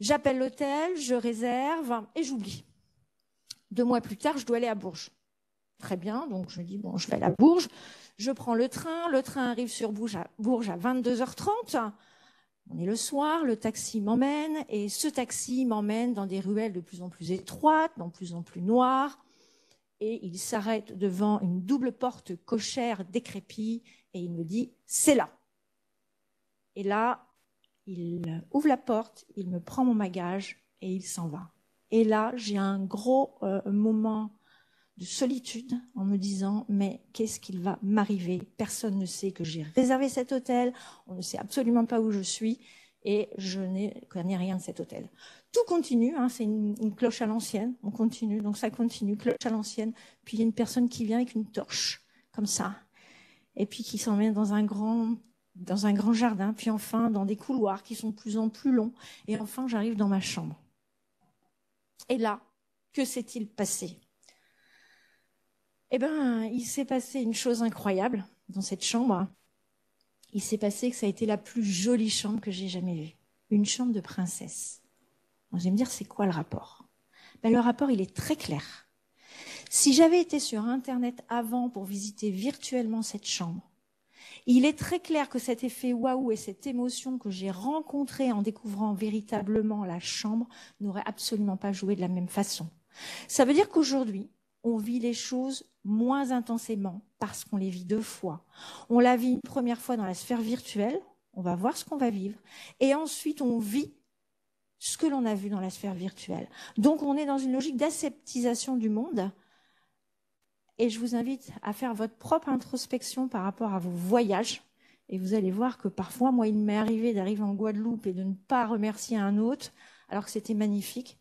J'appelle l'hôtel, je réserve et j'oublie. 2 mois plus tard, je dois aller à Bourges. Très bien, donc je me dis, bon, je vais aller à Bourges. Je prends le train arrive sur Bourges à 22h30. On est le soir, le taxi m'emmène et ce taxi m'emmène dans des ruelles de plus en plus étroites, de plus en plus noires. Et il s'arrête devant une double porte cochère décrépite et il me dit « c'est là ». Et là, il ouvre la porte, il me prend mon bagage et il s'en va. Et là, j'ai un gros moment de solitude en me disant « mais qu'est-ce qu'il va m'arriver ? Personne ne sait que j'ai réservé cet hôtel, on ne sait absolument pas où je suis et je ne connais rien de cet hôtel ». Tout continue, hein, c'est une cloche à l'ancienne, on continue, donc ça continue, cloche à l'ancienne. Puis il y a une personne qui vient avec une torche, comme ça, et puis qui s'emmène dans un grand jardin, puis enfin dans des couloirs qui sont de plus en plus longs, et enfin j'arrive dans ma chambre. Et là, que s'est-il passé ? Eh bien, il s'est passé une chose incroyable dans cette chambre. Il s'est passé que ça a été la plus jolie chambre que j'ai jamais vue. Une chambre de princesse. Vous allez me dire, c'est quoi le rapport ? Ben, le rapport, il est très clair. Si j'avais été sur Internet avant pour visiter virtuellement cette chambre, il est très clair que cet effet waouh et cette émotion que j'ai rencontrée en découvrant véritablement la chambre n'aurait absolument pas joué de la même façon. Ça veut dire qu'aujourd'hui, on vit les choses moins intensément parce qu'on les vit 2 fois. On la vit une première fois dans la sphère virtuelle, on va voir ce qu'on va vivre, et ensuite on vit ce que l'on a vu dans la sphère virtuelle. Donc, on est dans une logique d'aseptisation du monde. Et je vous invite à faire votre propre introspection par rapport à vos voyages. Et vous allez voir que parfois, moi, il m'est arrivé d'arriver en Guadeloupe et de ne pas remercier un hôte, alors que c'était magnifique.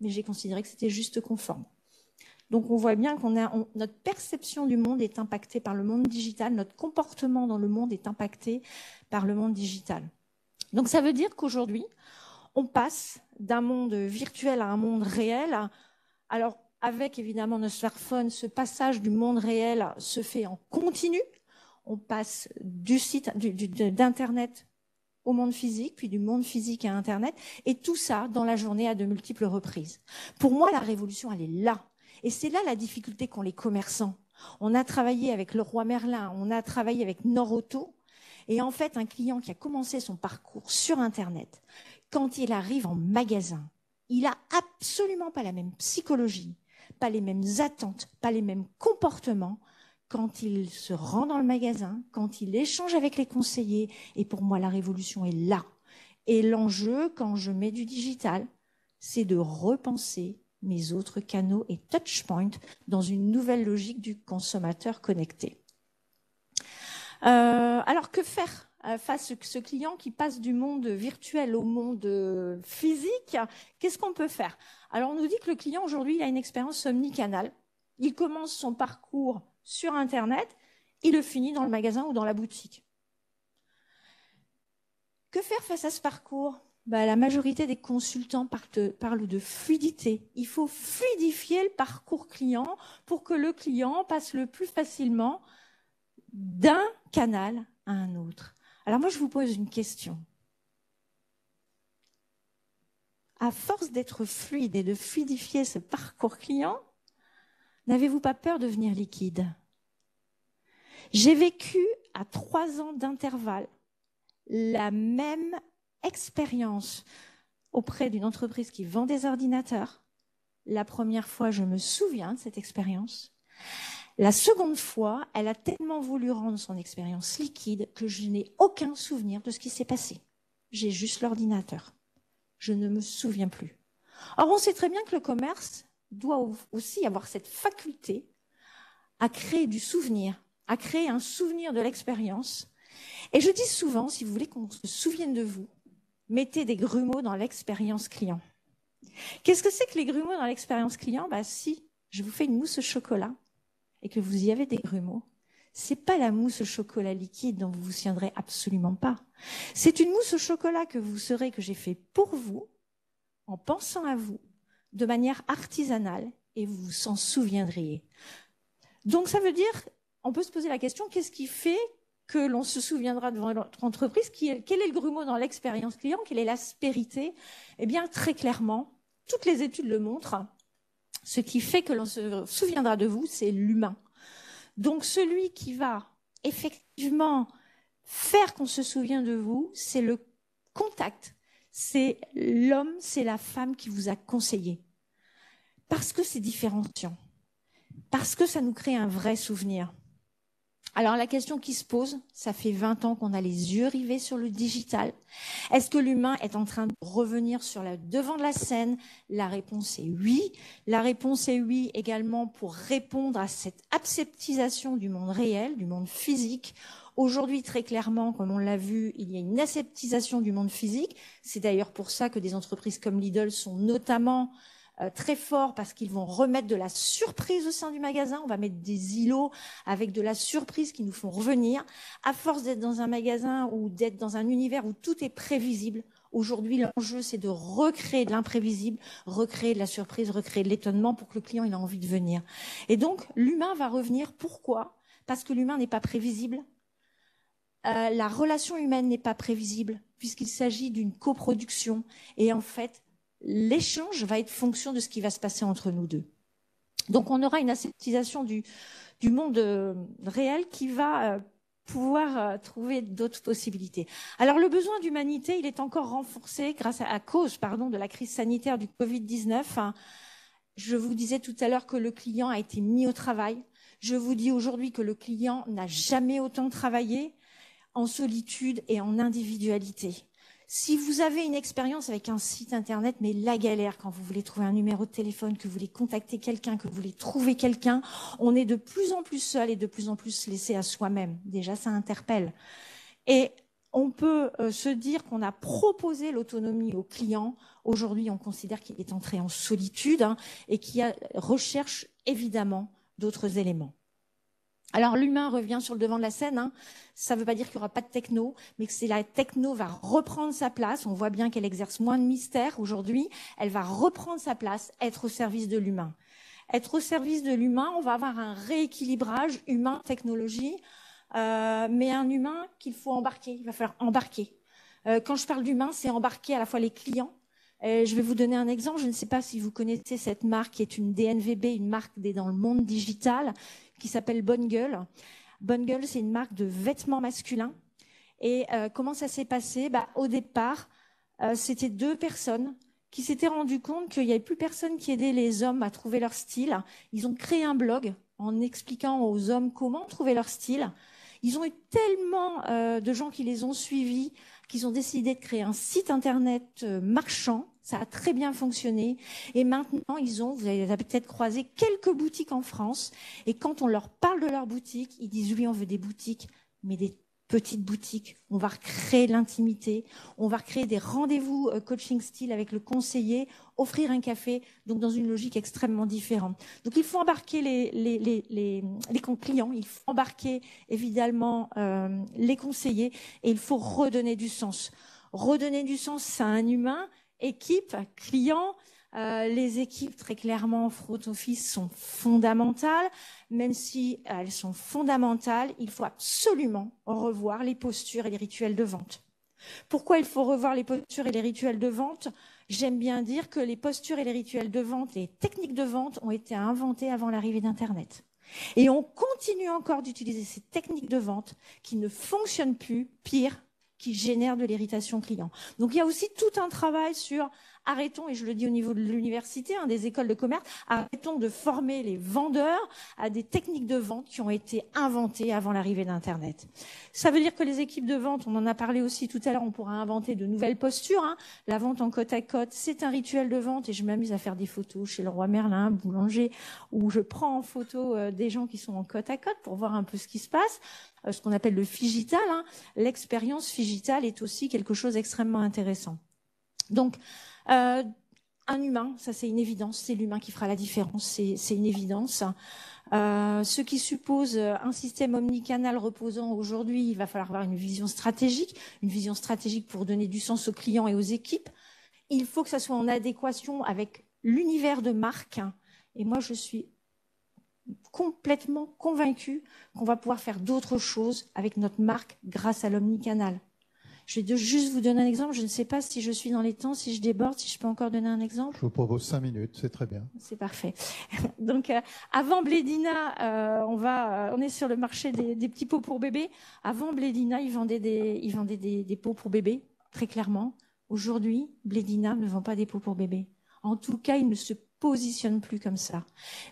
Mais j'ai considéré que c'était juste conforme. Donc, on voit bien notre perception du monde est impactée par le monde digital. Notre comportement dans le monde est impacté par le monde digital. Donc, ça veut dire qu'aujourd'hui, on passe d'un monde virtuel à un monde réel. Alors, avec évidemment nos smartphones, ce passage du monde réel se fait en continu. On passe d'Internet au monde physique, puis du monde physique à Internet, et tout ça dans la journée à de multiples reprises. Pour moi, la révolution, elle est là. Et c'est là la difficulté qu'ont les commerçants. On a travaillé avec Leroy Merlin, on a travaillé avec Norauto, et en fait, un client qui a commencé son parcours sur Internet, quand il arrive en magasin, il n'a absolument pas la même psychologie, pas les mêmes attentes, pas les mêmes comportements quand il se rend dans le magasin, quand il échange avec les conseillers. Et pour moi, la révolution est là. Et l'enjeu, quand je mets du digital, c'est de repenser mes autres canaux et touchpoints dans une nouvelle logique du consommateur connecté. Alors, que faire face à ce client qui passe du monde virtuel au monde physique? Qu'est-ce qu'on peut faire? Alors, on nous dit que le client, aujourd'hui, il a une expérience omnicanale. Il commence son parcours sur Internet, il le finit dans le magasin ou dans la boutique. Que faire face à ce parcours? La majorité des consultants parlent de fluidité. Il faut fluidifier le parcours client pour que le client passe le plus facilement d'un canal à un autre. Alors moi, je vous pose une question. À force d'être fluide et de fluidifier ce parcours client, n'avez-vous pas peur de devenir liquide? J'ai vécu à 3 ans d'intervalle la même expérience auprès d'une entreprise qui vend des ordinateurs. La première fois, je me souviens de cette expérience. La seconde fois, elle a tellement voulu rendre son expérience liquide que je n'ai aucun souvenir de ce qui s'est passé. J'ai juste l'ordinateur. Je ne me souviens plus. Or, on sait très bien que le commerce doit aussi avoir cette faculté à créer du souvenir, à créer un souvenir de l'expérience. Et je dis souvent, si vous voulez qu'on se souvienne de vous, mettez des grumeaux dans l'expérience client. Qu'est-ce que c'est que les grumeaux dans l'expérience client? Si je vous fais une mousse au chocolat et que vous y avez des grumeaux, c'est pas la mousse au chocolat liquide dont vous vous souviendrez absolument pas. C'est une mousse au chocolat que vous saurez que j'ai fait pour vous, en pensant à vous, de manière artisanale, et vous vous en souviendriez. Donc ça veut dire, on peut se poser la question, qu'est-ce qui fait que l'on se souviendra devant notre entreprise? Quel est le grumeau dans l'expérience client? Quelle est l'aspérité? Eh bien, très clairement, toutes les études le montrent. Ce qui fait que l'on se souviendra de vous, c'est l'humain. Donc, celui qui va effectivement faire qu'on se souvient de vous, c'est le contact. C'est l'homme, c'est la femme qui vous a conseillé. Parce que c'est différenciant. Parce que ça nous crée un vrai souvenir. Alors la question qui se pose, ça fait 20 ans qu'on a les yeux rivés sur le digital. Est-ce que l'humain est en train de revenir sur le devant de la scène? La réponse est oui. La réponse est oui également pour répondre à cette aseptisation du monde réel, du monde physique. Aujourd'hui, très clairement, comme on l'a vu, il y a une aseptisation du monde physique. C'est d'ailleurs pour ça que des entreprises comme Lidl sont notamment très fort parce qu'ils vont remettre de la surprise au sein du magasin. On va mettre des îlots avec de la surprise qui nous font revenir. À force d'être dans un magasin ou d'être dans un univers où tout est prévisible, aujourd'hui, l'enjeu, c'est de recréer de l'imprévisible, recréer de la surprise, recréer de l'étonnement pour que le client ait envie de venir. Et donc, l'humain va revenir. Pourquoi? Parce que l'humain n'est pas prévisible. La relation humaine n'est pas prévisible puisqu'il s'agit d'une coproduction. Et en fait, l'échange va être fonction de ce qui va se passer entre nous deux. Donc, on aura une aseptisation du monde réel qui va pouvoir trouver d'autres possibilités. Alors, le besoin d'humanité, il est encore renforcé à cause de la crise sanitaire du Covid-19. Je vous disais tout à l'heure que le client a été mis au travail. Je vous dis aujourd'hui que le client n'a jamais autant travaillé en solitude et en individualité. Si vous avez une expérience avec un site internet, mais la galère quand vous voulez trouver un numéro de téléphone, que vous voulez contacter quelqu'un, que vous voulez trouver quelqu'un, on est de plus en plus seul et de plus en plus laissé à soi-même. Déjà, ça interpelle. Et on peut se dire qu'on a proposé l'autonomie au client. Aujourd'hui, on considère qu'il est entré en solitude et qu'il recherche évidemment d'autres éléments. Alors, l'humain revient sur le devant de la scène. Ça ne veut pas dire qu'il n'y aura pas de techno, mais que la techno va reprendre sa place. On voit bien qu'elle exerce moins de mystère aujourd'hui. Elle va reprendre sa place, être au service de l'humain. Être au service de l'humain, on va avoir un rééquilibrage humain-technologie, mais un humain qu'il faut embarquer. Il va falloir embarquer. Quand je parle d'humain, c'est embarquer à la fois les clients. Je vais vous donner un exemple. Je ne sais pas si vous connaissez cette marque qui est une DNVB, une marque dans le monde digital, qui s'appelle Bonne Gueule. Bonne Gueule, c'est une marque de vêtements masculins. Et comment ça s'est passé? Au départ, c'était 2 personnes qui s'étaient rendues compte qu'il n'y avait plus personne qui aidait les hommes à trouver leur style. Ils ont créé un blog en expliquant aux hommes comment trouver leur style. Ils ont eu tellement de gens qui les ont suivis qu'ils ont décidé de créer un site internet marchand. Ça a très bien fonctionné. Et maintenant, vous avez peut-être croisé quelques boutiques en France. Et quand on leur parle de leur boutique, ils disent oui, on veut des boutiques, mais des petites boutiques. On va recréer de l'intimité. On va recréer des rendez-vous coaching style avec le conseiller, offrir un café, donc dans une logique extrêmement différente. Donc, il faut embarquer les clients, il faut embarquer évidemment les conseillers et il faut redonner du sens. Redonner du sens à un humain. Équipe, client, les équipes très clairement front office sont fondamentales. Même si elles sont fondamentales, il faut absolument revoir les postures et les rituels de vente. Pourquoi il faut revoir les postures et les rituels de vente? J'aime bien dire que les postures et les rituels de vente, les techniques de vente ont été inventées avant l'arrivée d'Internet. Et on continue encore d'utiliser ces techniques de vente qui ne fonctionnent plus, pire, qui génèrent de l'irritation client. Donc, il y a aussi tout un travail sur arrêtons, et je le dis au niveau de l'université, des écoles de commerce, arrêtons de former les vendeurs à des techniques de vente qui ont été inventées avant l'arrivée d'Internet. Ça veut dire que les équipes de vente, on en a parlé aussi tout à l'heure, on pourra inventer de nouvelles postures. La vente en côte à côte, c'est un rituel de vente et je m'amuse à faire des photos chez Leroy Merlin, boulanger, où je prends en photo des gens qui sont en côte à côte pour voir un peu ce qui se passe. Ce qu'on appelle le figital. L'expérience figitale est aussi quelque chose d'extrêmement intéressant. Donc, un humain, ça c'est une évidence, c'est l'humain qui fera la différence, c'est une évidence. Ce qui suppose un système omnicanal reposant aujourd'hui, il va falloir avoir une vision stratégique pour donner du sens aux clients et aux équipes. Il faut que ça soit en adéquation avec l'univers de marque. Et moi, je suis complètement convaincue qu'on va pouvoir faire d'autres choses avec notre marque grâce à l'omnicanal. Je vais juste vous donner un exemple. Je ne sais pas si je suis dans les temps, si je déborde, si je peux encore donner un exemple. Je vous propose 5 minutes, c'est très bien. C'est parfait. Donc, avant Blédina, on est sur le marché des petits pots pour bébés. Avant Blédina, ils vendaient des pots pour bébés, très clairement. Aujourd'hui, Blédina ne vend pas des pots pour bébés. En tout cas, il ne se positionne plus comme ça.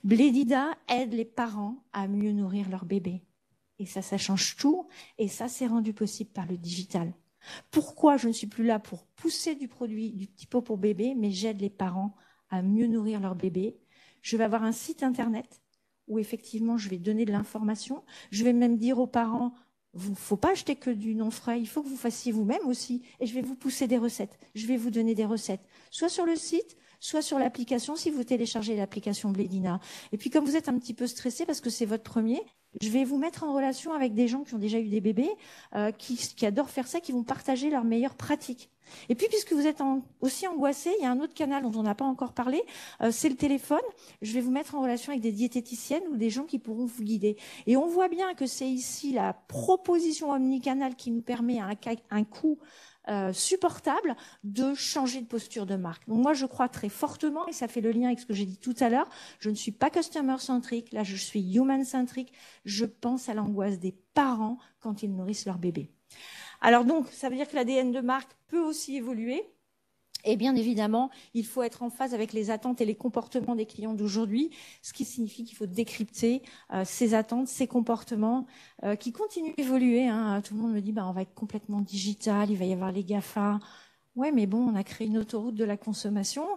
Blédina aide les parents à mieux nourrir leur bébé. Et ça change tout. Et ça, c'est rendu possible par le digital. Pourquoi je ne suis plus là pour pousser du produit, du petit pot pour bébé, mais j'aide les parents à mieux nourrir leur bébé. Je vais avoir un site internet où effectivement je vais donner de l'information. Je vais même dire aux parents, il ne faut pas acheter que du non frais, il faut que vous fassiez vous-même aussi. Et je vais vous pousser des recettes. Je vais vous donner des recettes, soit sur le site, soit sur l'application, si vous téléchargez l'application Blédina. Et puis comme vous êtes un petit peu stressé parce que c'est votre premier, je vais vous mettre en relation avec des gens qui ont déjà eu des bébés, qui adorent faire ça, qui vont partager leurs meilleures pratiques. Et puis, puisque vous êtes aussi angoissé, il y a un autre canal dont on n'a pas encore parlé, c'est le téléphone. Je vais vous mettre en relation avec des diététiciennes ou des gens qui pourront vous guider. Et on voit bien que c'est ici la proposition omnicanal qui nous permet à un coût supportable de changer de posture de marque. Donc moi, je crois très fortement, et ça fait le lien avec ce que j'ai dit tout à l'heure, je ne suis pas customer-centrique, là je suis human-centrique, je pense à l'angoisse des parents quand ils nourrissent leur bébé. Alors donc, ça veut dire que l'ADN de marque peut aussi évoluer. Et bien évidemment, il faut être en phase avec les attentes et les comportements des clients d'aujourd'hui, ce qui signifie qu'il faut décrypter ces attentes, ces comportements qui continuent d'évoluer. Tout le monde me dit on va être complètement digital, il va y avoir les GAFA. Ouais, mais bon, on a créé une autoroute de la consommation.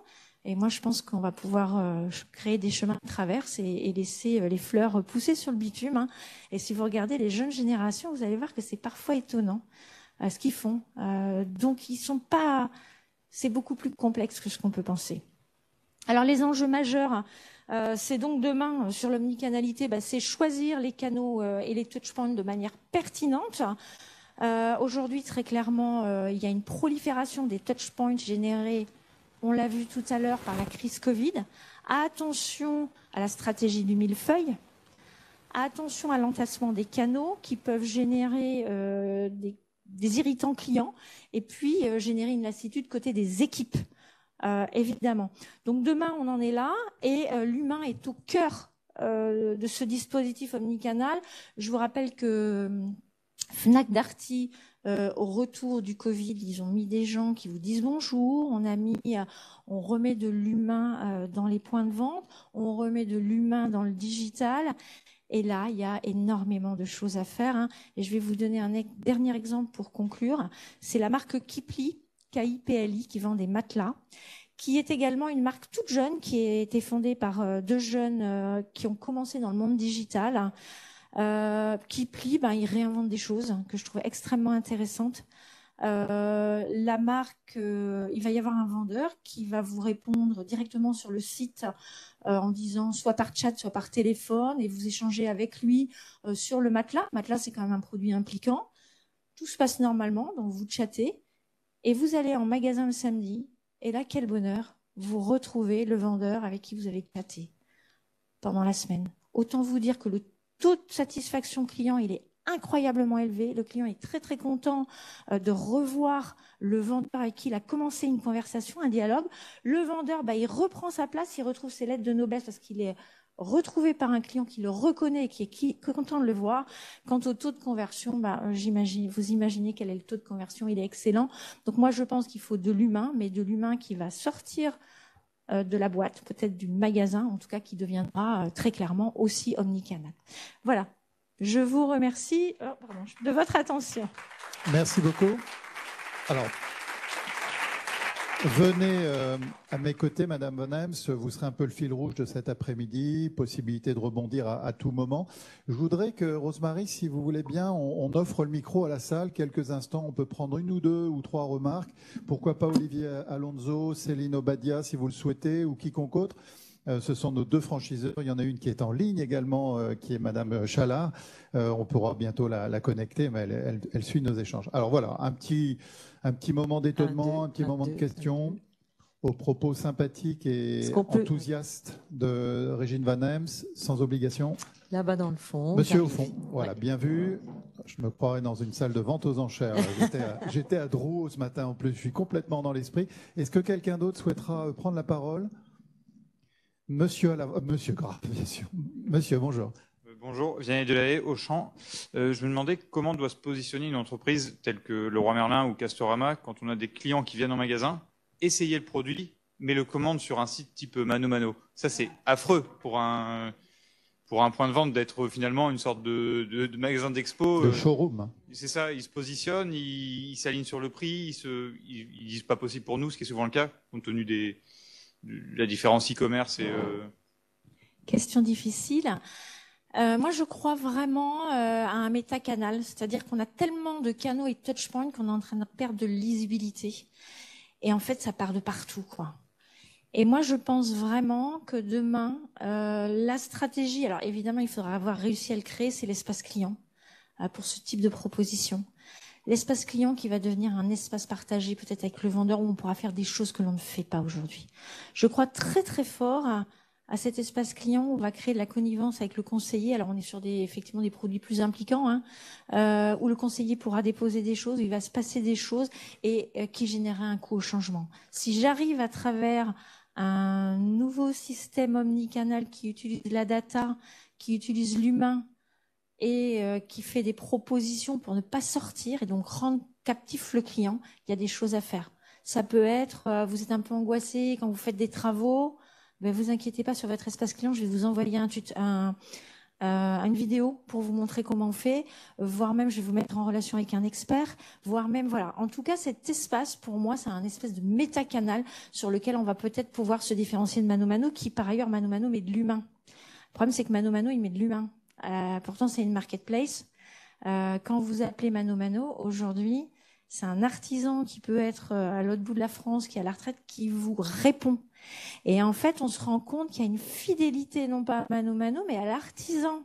Et moi, je pense qu'on va pouvoir créer des chemins de traverse et laisser les fleurs pousser sur le bitume. Et si vous regardez les jeunes générations, vous allez voir que c'est parfois étonnant ce qu'ils font. Donc, ils sont pas... C'est beaucoup plus complexe que ce qu'on peut penser. Alors, les enjeux majeurs, c'est donc demain, sur l'omnicanalité, c'est choisir les canaux et les touchpoints de manière pertinente. Aujourd'hui, très clairement, il y a une prolifération des touchpoints générés, on l'a vu tout à l'heure, par la crise Covid. Attention à la stratégie du millefeuille. Attention à l'entassement des canaux qui peuvent générer des irritants clients et puis générer une lassitude côté des équipes, évidemment. Donc demain, on en est là et l'humain est au cœur de ce dispositif omnicanal. Je vous rappelle que Fnac Darty, au retour du Covid, ils ont mis des gens qui vous disent bonjour, on remet de l'humain dans les points de vente, on remet de l'humain dans le digital. Et là, il y a énormément de choses à faire. Et je vais vous donner un dernier exemple pour conclure. C'est la marque Kipli, K-I-P-L-I, qui vend des matelas, qui est également une marque toute jeune, qui a été fondée par deux jeunes qui ont commencé dans le monde digital. Kipli, ils réinventent des choses que je trouve extrêmement intéressantes. La marque, il va y avoir un vendeur qui va vous répondre directement sur le site en disant soit par chat, soit par téléphone, et vous échangez avec lui sur le matelas. Matelas, c'est quand même un produit impliquant. Tout se passe normalement, donc vous chattez, et vous allez en magasin le samedi, et là, quel bonheur, vous retrouvez le vendeur avec qui vous avez chatté pendant la semaine. Autant vous dire que le taux de satisfaction client, il est incroyablement élevé. Le client est très, très content de revoir le vendeur avec qui il a commencé une conversation, un dialogue. Le vendeur, il reprend sa place, il retrouve ses lettres de noblesse parce qu'il est retrouvé par un client qui le reconnaît et qui est content de le voir. Quant au taux de conversion, vous imaginez quel est le taux de conversion, il est excellent. Donc moi, je pense qu'il faut de l'humain, mais de l'humain qui va sortir de la boîte, peut-être du magasin, en tout cas qui deviendra très clairement aussi omnicanal. Voilà. Je vous remercie de votre attention. Merci beaucoup. Alors, venez à mes côtés, Madame Bonhems, vous serez un peu le fil rouge de cet après-midi, possibilité de rebondir à tout moment. Je voudrais que, Rosemary, si vous voulez bien, on offre le micro à la salle, quelques instants, on peut prendre 1 ou 2 ou 3 remarques. Pourquoi pas Olivier Alonso, Céline Obadia, si vous le souhaitez, ou quiconque autre. Ce sont nos 2 franchiseurs. Il y en a une qui est en ligne également, qui est Madame Chalard. On pourra bientôt la connecter, mais elle suit nos échanges. Alors voilà, un petit moment d'étonnement, un petit moment de questions aux propos sympathiques et enthousiastes de Régine Van Hems, sans obligation. Là-bas dans le fond. Monsieur au fond, voilà, bien vu. Je me croirais dans une salle de vente aux enchères. J'étais à Drouot ce matin en plus, je suis complètement dans l'esprit. Est-ce que quelqu'un d'autre souhaitera prendre la parole ? Monsieur Graff, bien sûr. Monsieur, bonjour. Bonjour, Vianney Delahaye, Auchan. Je me demandais comment doit se positionner une entreprise telle que Leroy Merlin ou Castorama quand on a des clients qui viennent en magasin, essayer le produit, mais le commandent sur un site type Mano Mano. Ça, c'est affreux pour un point de vente d'être finalement une sorte de magasin d'expo. De showroom. C'est ça, ils se positionnent, ils s'alignent sur le prix, ils disent pas possible pour nous, ce qui est souvent le cas, compte tenu de la différence e-commerce et... Question difficile. Moi, je crois vraiment à un méta-canal, c'est-à-dire qu'on a tellement de canaux et de touchpoints qu'on est en train de perdre de lisibilité. Et en fait, ça part de partout, quoi. Et moi, je pense vraiment que demain, la stratégie, alors évidemment, il faudra avoir réussi à le créer, c'est l'espace client pour ce type de proposition. L'espace client qui va devenir un espace partagé, peut-être avec le vendeur, où on pourra faire des choses que l'on ne fait pas aujourd'hui. Je crois très très fort à cet espace client où on va créer de la connivence avec le conseiller. Alors on est sur effectivement des produits plus impliquants, où le conseiller pourra déposer des choses, où il va se passer des choses et qui générera un coût au changement. Si j'arrive à travers un nouveau système omnicanal qui utilise la data, qui utilise l'humain et qui fait des propositions pour ne pas sortir et donc rendre captif le client, il y a des choses à faire. Ça peut être, vous êtes un peu angoissé quand vous faites des travaux, ben vous inquiétez pas sur votre espace client, je vais vous envoyer une vidéo pour vous montrer comment on fait, voire même je vais vous mettre en relation avec un expert, voire même voilà. En tout cas, cet espace pour moi, c'est un espèce de méta-canal sur lequel on va peut-être pouvoir se différencier de Mano Mano, qui par ailleurs Mano Mano met de l'humain. Le problème c'est que Mano Mano il met de l'humain. Pourtant c'est une marketplace. Quand vous appelez Mano Mano aujourd'hui, c'est un artisan qui peut être à l'autre bout de la France, qui est à la retraite, qui vous répond. Et en fait, on se rend compte qu'il y a une fidélité, non pas à Mano Mano, mais à l'artisan.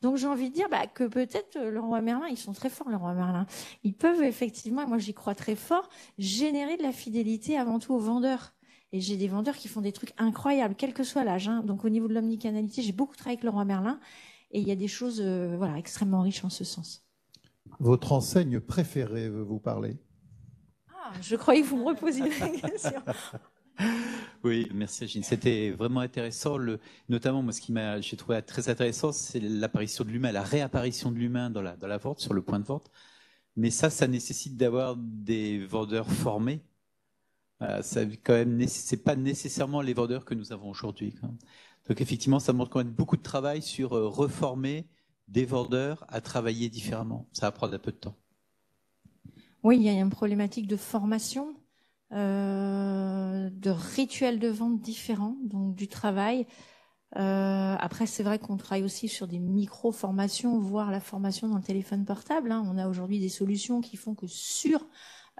Donc j'ai envie de dire que peut-être Leroy Merlin, ils sont très forts, Leroy Merlin. Ils peuvent effectivement, et moi j'y crois très fort, générer de la fidélité avant tout aux vendeurs. Et j'ai des vendeurs qui font des trucs incroyables, quel que soit l'âge. Donc au niveau de l'omnicanalité, j'ai beaucoup travaillé avec Leroy Merlin. Et il y a des choses extrêmement riches en ce sens. Votre enseigne préférée, vous parlez? Je croyais que vous me reposiez la question. Oui, merci Gilles. C'était vraiment intéressant. Notamment, moi, ce qui j'ai trouvé très intéressant, c'est l'apparition de l'humain, la réapparition de l'humain dans la vente, sur le point de vente. Mais ça nécessite d'avoir des vendeurs formés. C'est pas nécessairement les vendeurs que nous avons aujourd'hui. Donc effectivement, ça montre quand même beaucoup de travail sur reformer des vendeurs à travailler différemment. Ça va prendre un peu de temps. Oui, il y a une problématique de formation, de rituels de vente différents, donc du travail. Après, c'est vrai qu'on travaille aussi sur des micro-formations, voire la formation dans le téléphone portable. On a aujourd'hui des solutions qui font que sur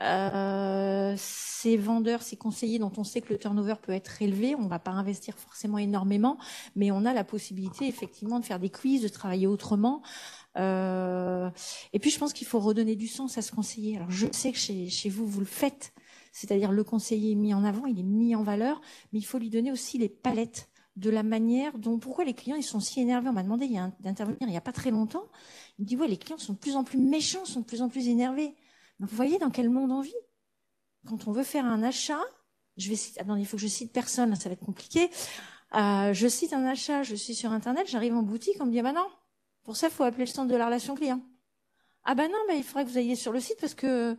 ces vendeurs, ces conseillers dont on sait que le turnover peut être élevé, on ne va pas investir forcément énormément, mais on a la possibilité effectivement de faire des quiz, de travailler autrement. Et puis je pense qu'il faut redonner du sens à ce conseiller. Alors je sais que chez vous, vous le faites, c'est-à-dire le conseiller est mis en avant, il est mis en valeur, mais il faut lui donner aussi les palettes de la manière dont, pourquoi les clients ils sont si énervés. On m'a demandé d'intervenir il n'y a pas très longtemps, il me dit ouais, les clients sont de plus en plus méchants, sont de plus en plus énervés. Donc, vous voyez dans quel monde on vit? Quand on veut faire un achat, attendez, il faut que je cite personne, là, ça va être compliqué. Je cite un achat, je suis sur Internet, j'arrive en boutique, on me dit, ah bah non, pour ça, il faut appeler le stand de la relation client. Ah bah non, bah, il faudrait que vous ayez sur le site parce que...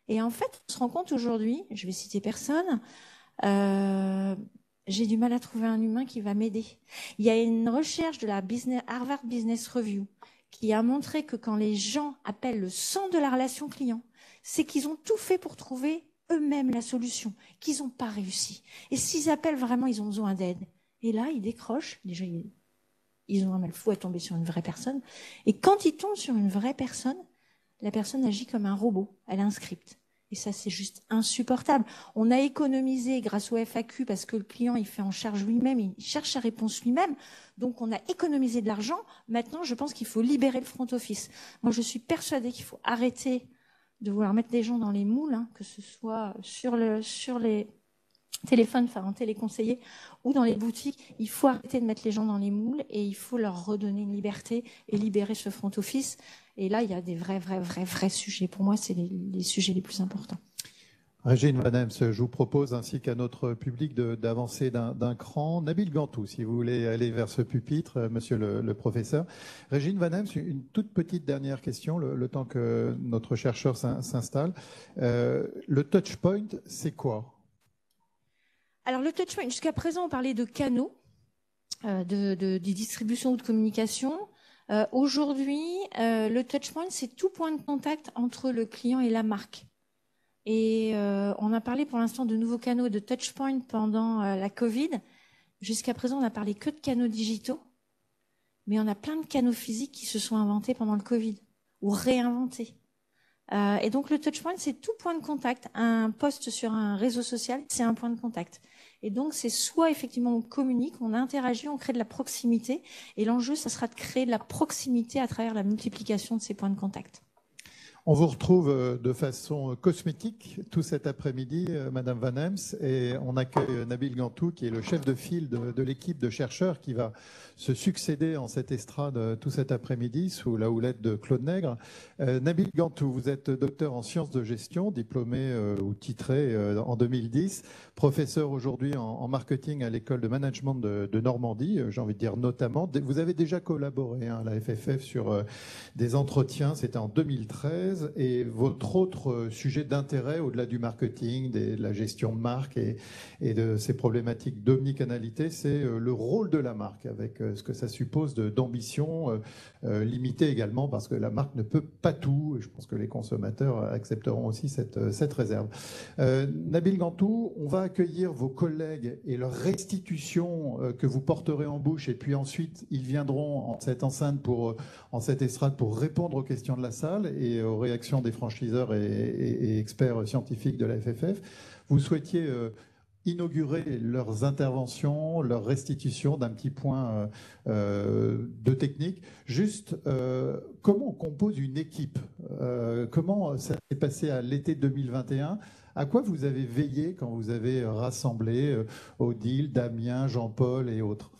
Et en fait, on se rend compte aujourd'hui, je vais citer personne, j'ai du mal à trouver un humain qui va m'aider. Il y a une recherche de la Harvard Business Review qui a montré que quand les gens appellent le centre de la relation client, c'est qu'ils ont tout fait pour trouver eux-mêmes la solution, qu'ils n'ont pas réussi. Et s'ils appellent vraiment, ils ont besoin d'aide. Et là, ils décrochent. Déjà, ils ont un mal fou à tomber sur une vraie personne. Et quand ils tombent sur une vraie personne, la personne agit comme un robot. Elle a un script. Et ça, c'est juste insupportable. On a économisé grâce au FAQ parce que le client, il fait en charge lui-même, il cherche sa réponse lui-même. Donc, on a économisé de l'argent. Maintenant, je pense qu'il faut libérer le front office. Moi, je suis persuadée qu'il faut arrêter de vouloir mettre les gens dans les moules, hein, que ce soit sur les téléphones, enfin en téléconseiller ou dans les boutiques. Il faut arrêter de mettre les gens dans les moules et il faut leur redonner une liberté et libérer ce front office. Et là, il y a des vrais sujets. Pour moi, c'est les sujets les plus importants. Régine Van Hems, je vous propose, ainsi qu'à notre public, d'avancer d'un cran. Nabil Gantou, si vous voulez aller vers ce pupitre, monsieur le professeur. Régine Van Hems, une toute petite dernière question, le temps que notre chercheur s'installe. Le touchpoint, c'est quoi? Alors, le touchpoint, jusqu'à présent, on parlait de canaux, de distribution ou de communication. Aujourd'hui, le touchpoint, c'est tout point de contact entre le client et la marque. Et on a parlé pour l'instant de nouveaux canaux de touchpoint pendant la Covid. Jusqu'à présent, on n'a parlé que de canaux digitaux, mais on a plein de canaux physiques qui se sont inventés pendant le Covid ou réinventés. Et donc le touchpoint, c'est tout point de contact. Un post sur un réseau social, c'est un point de contact. Et donc c'est soit effectivement on communique, on interagit, on crée de la proximité. Et l'enjeu, ça sera de créer de la proximité à travers la multiplication de ces points de contact. On vous retrouve de façon cosmétique tout cet après-midi, Madame Van Hems, et on accueille Nabil Gantou, qui est le chef de file de l'équipe de chercheurs qui va se succéder en cette estrade tout cet après-midi sous la houlette de Claude Nègre. Nabil Gantou, vous êtes docteur en sciences de gestion, diplômé ou titré en 2010, professeur aujourd'hui en marketing à l'école de management de Normandie, j'ai envie de dire notamment. Vous avez déjà collaboré à la FFF sur des entretiens, c'était en 2013. Et votre autre sujet d'intérêt, au-delà du marketing, de la gestion de marque et de ces problématiques d'omnicanalité, c'est le rôle de la marque, avec ce que ça suppose d'ambition limitée également, parce que la marque ne peut pas tout. Et je pense que les consommateurs accepteront aussi cette réserve. Nabil Gantou, on va accueillir vos collègues et leur restitution que vous porterez en bouche, et puis ensuite, ils viendront en cette enceinte, en cette estrade, pour répondre aux questions de la salle et aux réactions des franchiseurs et experts scientifiques de la FFF. Vous souhaitiez inaugurer leurs interventions, leur restitution d'un petit point de technique. Juste, comment on compose une équipe? Comment ça s'est passé à l'été 2021? À quoi vous avez veillé quand vous avez rassemblé Odile, Damien, Jean-Paul et autres?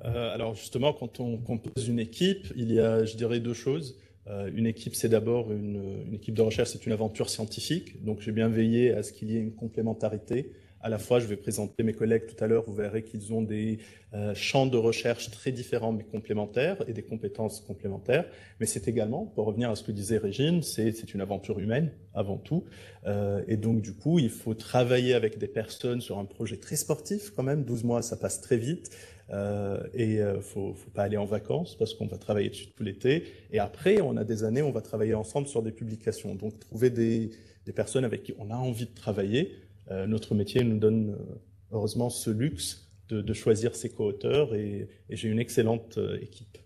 Alors justement, quand on compose une équipe, il y a, je dirais, deux choses. Une équipe, c'est d'abord une équipe de recherche, c'est une aventure scientifique. Donc, j'ai bien veillé à ce qu'il y ait une complémentarité. À la fois, je vais présenter mes collègues tout à l'heure, vous verrez qu'ils ont des champs de recherche très différents mais complémentaires et des compétences complémentaires. Mais c'est également, pour revenir à ce que disait Régine, c'est une aventure humaine avant tout. Et donc, du coup, il faut travailler avec des personnes sur un projet très sportif quand même. 12 mois, ça passe très vite. Faut pas aller en vacances parce qu'on va travailler dessus tout l'été. Et après, on a des années, on va travailler ensemble sur des publications. Donc, trouver des personnes avec qui on a envie de travailler. Notre métier nous donne heureusement ce luxe de choisir ses co-auteurs et j'ai une excellente équipe.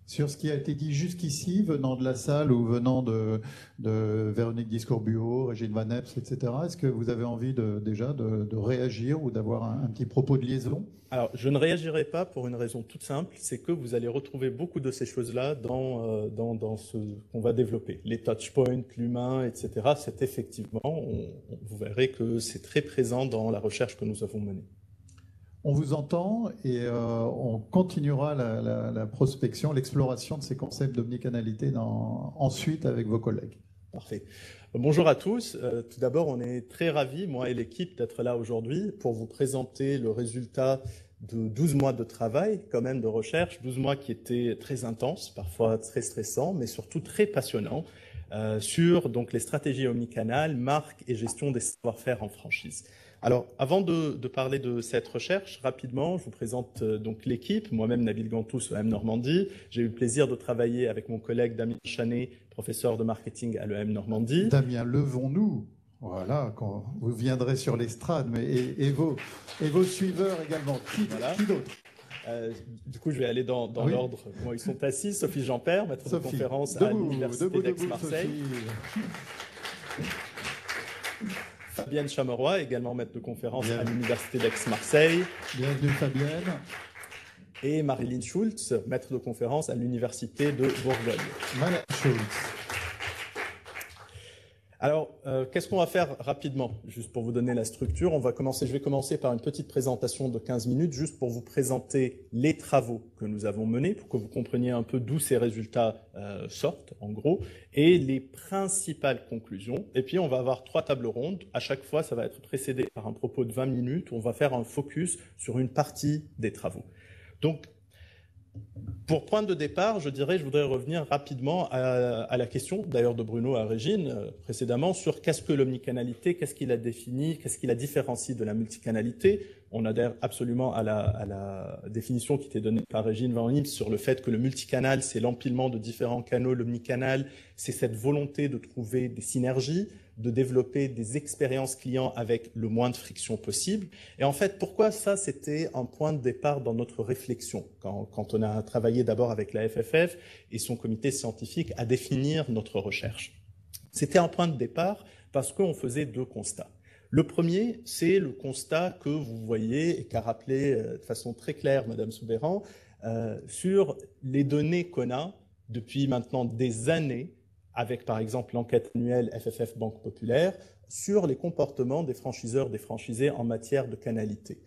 Sur ce qui a été dit jusqu'ici, venant de la salle ou venant de Véronique Discourbuot, Régine Van Hems, etc., est-ce que vous avez envie déjà de réagir ou d'avoir un petit propos de liaison? Alors, je ne réagirai pas pour une raison toute simple, c'est que vous allez retrouver beaucoup de ces choses-là dans ce qu'on va développer. Les touchpoints, l'humain, etc., c'est effectivement, vous verrez que c'est très présent dans la recherche que nous avons menée. On vous entend et on continuera la prospection, l'exploration de ces concepts d'omnicanalité ensuite avec vos collègues. Parfait. Bonjour à tous. Tout d'abord, on est très ravis, moi et l'équipe, d'être là aujourd'hui pour vous présenter le résultat de 12 mois de travail, quand même, de recherche, 12 mois qui étaient très intenses, parfois très stressants, mais surtout très passionnants, sur donc, les stratégies omnicanales, marques et gestion des savoir-faire en franchise. Alors, avant de parler de cette recherche, rapidement, je vous présente donc l'équipe. Moi-même, Nabil Gantous, EM Normandie. J'ai eu le plaisir de travailler avec mon collègue Damien Chanet, professeur de marketing à l'EM Normandie. Damien, levons-nous. Voilà, quand vous viendrez sur l'estrade, mais et vos suiveurs également. Qui d'autre? Du coup, je vais aller dans l'ordre comment ils sont assis. Sophie Jean-Père, maître de conférence à l'Université d'Aix-Marseille. Fabienne Chameroy, également maître de conférence à l'Université d'Aix-Marseille. Bienvenue Fabienne. Et Marilyn Schultz, maître de conférence à l'Université de Bourgogne. Madame Schultz. Alors, qu'est-ce qu'on va faire rapidement, juste pour vous donner la structure? Je vais commencer par une petite présentation de 15 minutes, juste pour vous présenter les travaux que nous avons menés, pour que vous compreniez un peu d'où ces résultats sortent, en gros, et les principales conclusions. Et puis, on va avoir 3 tables rondes. À chaque fois, ça va être précédé par un propos de 20 minutes, où on va faire un focus sur une partie des travaux. Donc, pour point de départ, je voudrais revenir rapidement à la question, d'ailleurs de Bruno à Régine précédemment, sur qu'est-ce que l'omnicanalité, qu'est-ce qu'il a défini, qu'est-ce qu'il a différencié de la multicanalité. On adhère absolument à la définition qui était donnée par Régine Van Imps sur le fait que le multicanal, c'est l'empilement de différents canaux. L'omnicanal, c'est cette volonté de trouver des synergies, de développer des expériences clients avec le moins de friction possible. Et en fait, pourquoi ça, c'était un point de départ dans notre réflexion, quand on a travaillé d'abord avec la FFF et son comité scientifique à définir notre recherche. C'était un point de départ parce qu'on faisait 2 constats. Le premier, c'est le constat que vous voyez et qu'a rappelé de façon très claire Madame Soubeyran sur les données qu'on a depuis maintenant des années avec par exemple l'enquête annuelle FFF Banque Populaire, sur les comportements des franchiseurs, des franchisés en matière de canalité.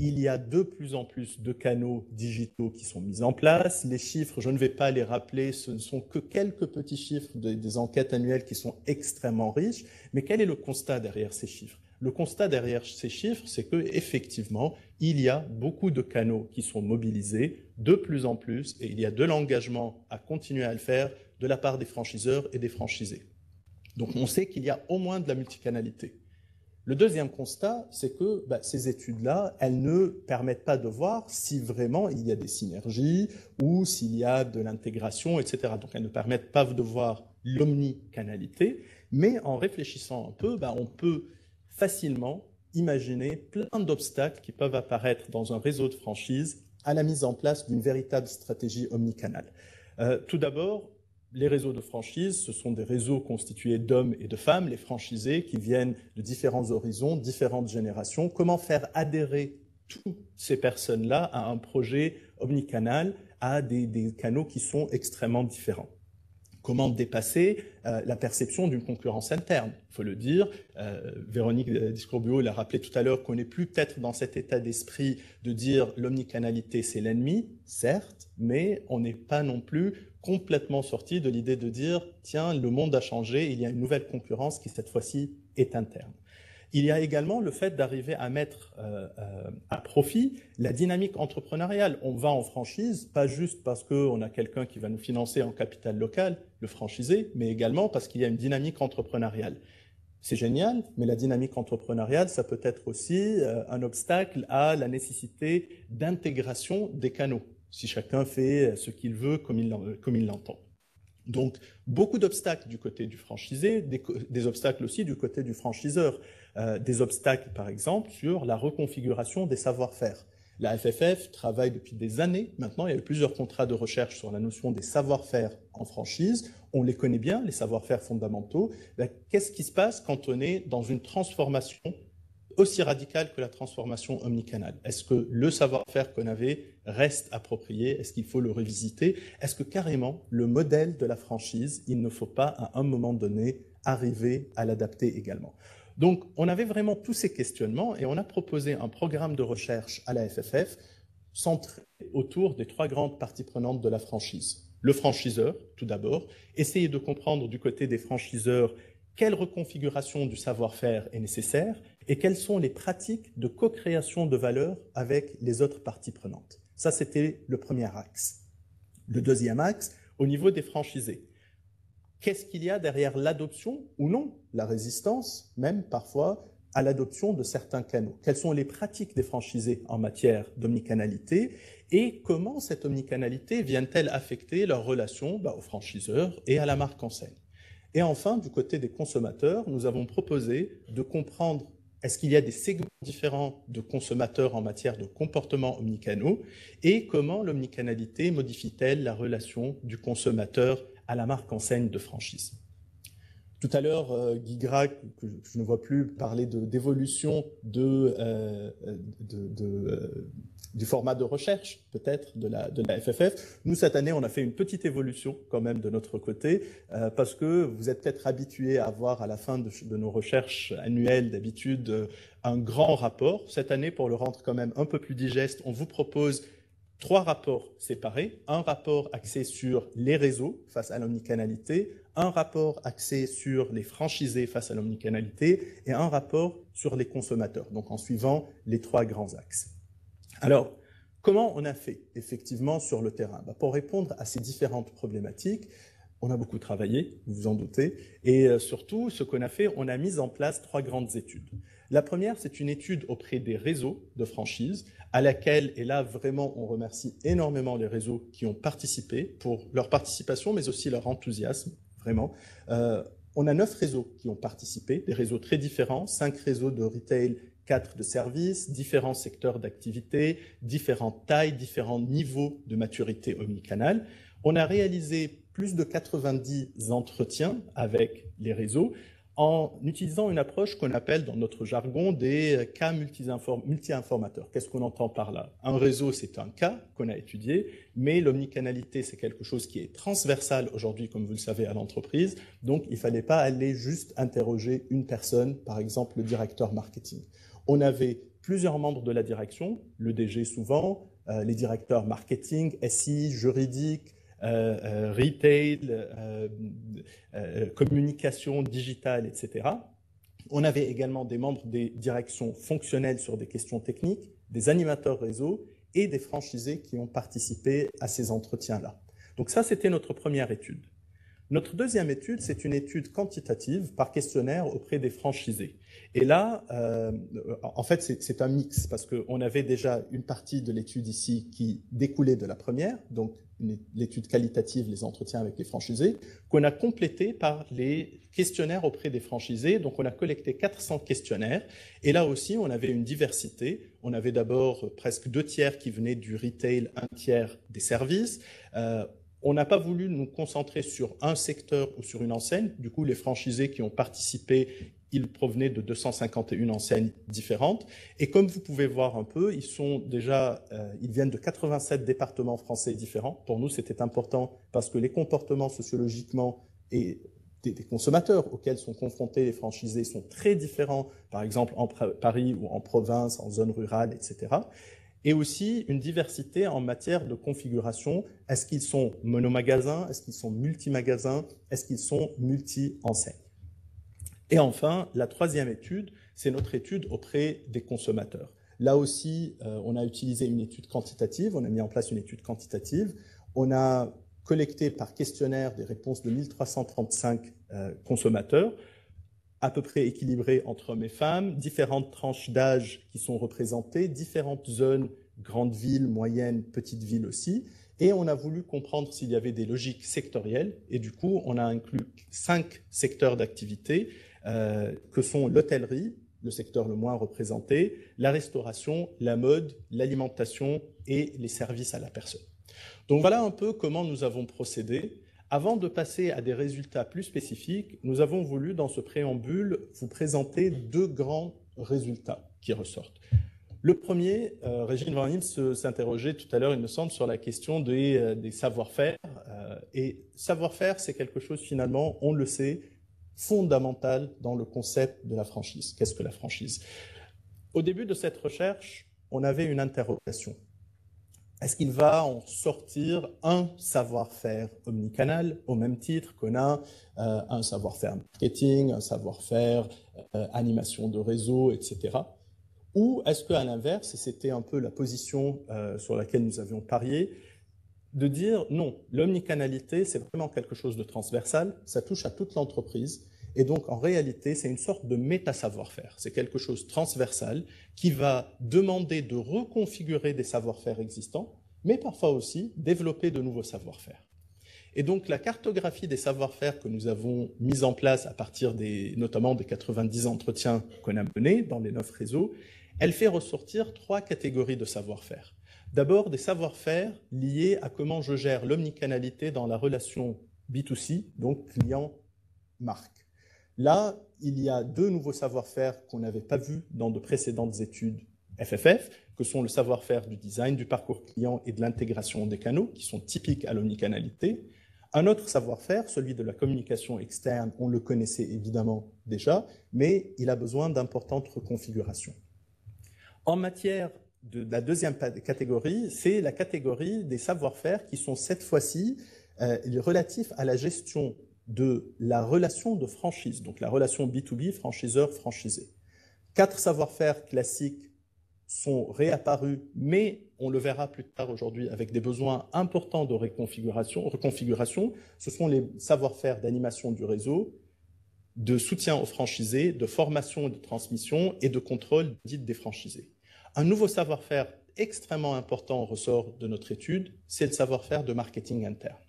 Il y a de plus en plus de canaux digitaux qui sont mis en place. Les chiffres, je ne vais pas les rappeler, ce ne sont que quelques petits chiffres des enquêtes annuelles qui sont extrêmement riches. Mais quel est le constat derrière ces chiffres? Le constat derrière ces chiffres, c'est qu'effectivement, il y a beaucoup de canaux qui sont mobilisés de plus en plus et il y a de l'engagement à continuer à le faire de la part des franchiseurs et des franchisés. Donc on sait qu'il y a au moins de la multicanalité. Le deuxième constat, c'est que ces études-là, elles ne permettent pas de voir si vraiment il y a des synergies ou s'il y a de l'intégration, etc. Donc elles ne permettent pas de voir l'omnicanalité, mais en réfléchissant un peu, on peut facilement imaginer plein d'obstacles qui peuvent apparaître dans un réseau de franchise à la mise en place d'une véritable stratégie omnicanale. Tout d'abord, les réseaux de franchise, ce sont des réseaux constitués d'hommes et de femmes, les franchisés qui viennent de différents horizons, différentes générations. Comment faire adhérer toutes ces personnes-là à un projet omnicanal, à des canaux qui sont extrêmement différents? Comment dépasser la perception d'une concurrence interne? Il faut le dire, Véronique Discourbio l'a rappelé tout à l'heure, qu'on n'est plus peut-être dans cet état d'esprit de dire l'omnicanalité c'est l'ennemi, certes, mais on n'est pas non plus complètement sorti de l'idée de dire tiens, le monde a changé, il y a une nouvelle concurrence qui cette fois-ci est interne. Il y a également le fait d'arriver à mettre à profit la dynamique entrepreneuriale. On va en franchise, pas juste parce qu'on a quelqu'un qui va nous financer en capital local, le franchisé, mais également parce qu'il y a une dynamique entrepreneuriale. C'est génial, mais la dynamique entrepreneuriale, ça peut être aussi un obstacle à la nécessité d'intégration des canaux, si chacun fait ce qu'il veut comme il l'entend. Donc, beaucoup d'obstacles du côté du franchisé, des obstacles aussi du côté du franchiseur. Des obstacles, par exemple, sur la reconfiguration des savoir-faire. La FFF travaille depuis des années. Maintenant, il y a eu plusieurs contrats de recherche sur la notion des savoir-faire en franchise. On les connaît bien, les savoir-faire fondamentaux. Qu'est-ce qui se passe quand on est dans une transformation aussi radicale que la transformation omnicanale? Est-ce que le savoir-faire qu'on avait reste approprié? Est-ce qu'il faut le revisiter? Est-ce que carrément, le modèle de la franchise, il ne faut pas, à un moment donné, arriver à l'adapter également? Donc, on avait vraiment tous ces questionnements et on a proposé un programme de recherche à la FFF centré autour des 3 grandes parties prenantes de la franchise. Le franchiseur, tout d'abord, essayer de comprendre du côté des franchiseurs quelle reconfiguration du savoir-faire est nécessaire et quelles sont les pratiques de co-création de valeur avec les autres parties prenantes. Ça, c'était le premier axe. Le deuxième axe, au niveau des franchisés. Qu'est-ce qu'il y a derrière l'adoption ou non, la résistance, même parfois, à l'adoption de certains canaux? Quelles sont les pratiques des franchisés en matière d'omnicanalité et comment cette omnicanalité vient-elle affecter leur relation aux franchiseurs et à la marque enseigne? Et enfin, du côté des consommateurs, nous avons proposé de comprendre est-ce qu'il y a des segments différents de consommateurs en matière de comportement omnicanaux et comment l'omnicanalité modifie-t-elle la relation du consommateur à la marque enseigne de franchise. Tout à l'heure, Guy Grac, que je ne vois plus, parlait d'évolution du format de recherche, peut-être, de la FFF. Nous, cette année, on a fait une petite évolution quand même de notre côté, parce que vous êtes peut-être habitués à avoir à la fin de nos recherches annuelles, d'habitude, un grand rapport. Cette année, pour le rendre quand même un peu plus digeste, on vous propose 3 rapports séparés. Un rapport axé sur les réseaux face à l'omnicanalité, un rapport axé sur les franchisés face à l'omnicanalité et un rapport sur les consommateurs, donc en suivant les 3 grands axes. Alors, comment on a fait effectivement sur le terrain? Pour répondre à ces différentes problématiques, on a beaucoup travaillé, vous vous en doutez, et surtout, ce qu'on a fait, on a mis en place 3 grandes études. La première, c'est une étude auprès des réseaux de franchise, à laquelle, et là vraiment, on remercie énormément les réseaux qui ont participé pour leur participation, mais aussi leur enthousiasme, vraiment. On a 9 réseaux qui ont participé, des réseaux très différents, 5 réseaux de retail, 4 de services, différents secteurs d'activité, différentes tailles, différents niveaux de maturité omnicanal. On a réalisé plus de 90 entretiens avec les réseaux en utilisant une approche qu'on appelle dans notre jargon des cas multi-informateurs. Qu'est-ce qu'on entend par là? Un réseau, c'est un cas qu'on a étudié, mais l'omnicanalité, c'est quelque chose qui est transversal aujourd'hui, comme vous le savez, à l'entreprise. Donc, il ne fallait pas aller juste interroger une personne, par exemple le directeur marketing. On avait plusieurs membres de la direction, le DG souvent, les directeurs marketing, SI, juridique, retail, communication digitale, etc. On avait également des membres des directions fonctionnelles sur des questions techniques, des animateurs réseau et des franchisés qui ont participé à ces entretiens-là. Donc ça, c'était notre première étude. Notre deuxième étude, c'est une étude quantitative par questionnaire auprès des franchisés. Et là, en fait, c'est un mix parce qu'on avait déjà une partie de l'étude ici qui découlait de la première, donc l'étude qualitative, les entretiens avec les franchisés, qu'on a complété par les questionnaires auprès des franchisés. Donc, on a collecté 400 questionnaires. Et là aussi, on avait une diversité. On avait d'abord presque 2 tiers qui venaient du retail, 1 tiers des services. On n'a pas voulu nous concentrer sur un secteur ou sur une enseigne. Du coup, les franchisés qui ont participé, ils provenaient de 251 enseignes différentes. Et comme vous pouvez voir un peu, ils viennent de 87 départements français différents. Pour nous, c'était important parce que les comportements sociologiquement et des consommateurs auxquels sont confrontés les franchisés sont très différents, par exemple en Paris ou en province, en zone rurale, etc. Et aussi une diversité en matière de configuration. Est-ce qu'ils sont monomagasins? Est-ce qu'ils sont multi-magasins? Est-ce qu'ils sont multi-enseignes? Et enfin, la troisième étude, c'est notre étude auprès des consommateurs. Là aussi, on a utilisé une étude quantitative, on a mis en place une étude quantitative. On a collecté par questionnaire des réponses de 1335 consommateurs, à peu près équilibrés entre hommes et femmes, différentes tranches d'âge qui sont représentées, différentes zones, grandes villes, moyennes, petites villes aussi. Et on a voulu comprendre s'il y avait des logiques sectorielles. Et du coup, on a inclus 5 secteurs d'activité que sont l'hôtellerie, le secteur le moins représenté, la restauration, la mode, l'alimentation et les services à la personne. Donc voilà un peu comment nous avons procédé. Avant de passer à des résultats plus spécifiques, nous avons voulu, dans ce préambule, vous présenter 2 grands résultats qui ressortent. Le premier, Régine Van Imst s'interrogeait tout à l'heure, il me semble, sur la question des savoir-faire. Et savoir-faire, c'est quelque chose, finalement, on le sait, fondamental dans le concept de la franchise. Qu'est-ce que la franchise? Au début de cette recherche, on avait une interrogation. est-ce qu'il va en sortir un savoir-faire omnicanal au même titre qu'on a un savoir-faire marketing, un savoir-faire animation de réseau, etc. Ou est-ce qu'à l'inverse, et c'était un peu la position sur laquelle nous avions parié, de dire non, l'omnicanalité, c'est vraiment quelque chose de transversal, ça touche à toute l'entreprise, et donc en réalité, c'est une sorte de méta-savoir-faire. C'est quelque chose de transversal qui va demander de reconfigurer des savoir-faire existants, mais parfois aussi développer de nouveaux savoir-faire. Et donc la cartographie des savoir-faire que nous avons mise en place à partir notamment des 90 entretiens qu'on a menés dans les 9 réseaux, elle fait ressortir 3 catégories de savoir-faire. D'abord, des savoir-faire liés à comment je gère l'omnicanalité dans la relation B2C, donc client-marque. Là, il y a 2 nouveaux savoir-faire qu'on n'avait pas vus dans de précédentes études FFF, que sont le savoir-faire du design, du parcours client et de l'intégration des canaux, qui sont typiques à l'omnicanalité. Un autre savoir-faire, celui de la communication externe, on le connaissait évidemment déjà, mais il a besoin d'importantes reconfigurations. En matière de la deuxième catégorie, c'est la catégorie des savoir-faire qui sont cette fois-ci relatifs à la gestion de la relation de franchise, donc la relation B2B, franchiseur-franchisé. 4 savoir-faire classiques sont réapparus, mais on le verra plus tard aujourd'hui avec des besoins importants de reconfiguration. Ce sont les savoir-faire d'animation du réseau, de soutien aux franchisés, de formation et de transmission et de contrôle d'audit des franchisés. Un nouveau savoir-faire extrêmement important ressort de notre étude, c'est le savoir-faire de marketing interne.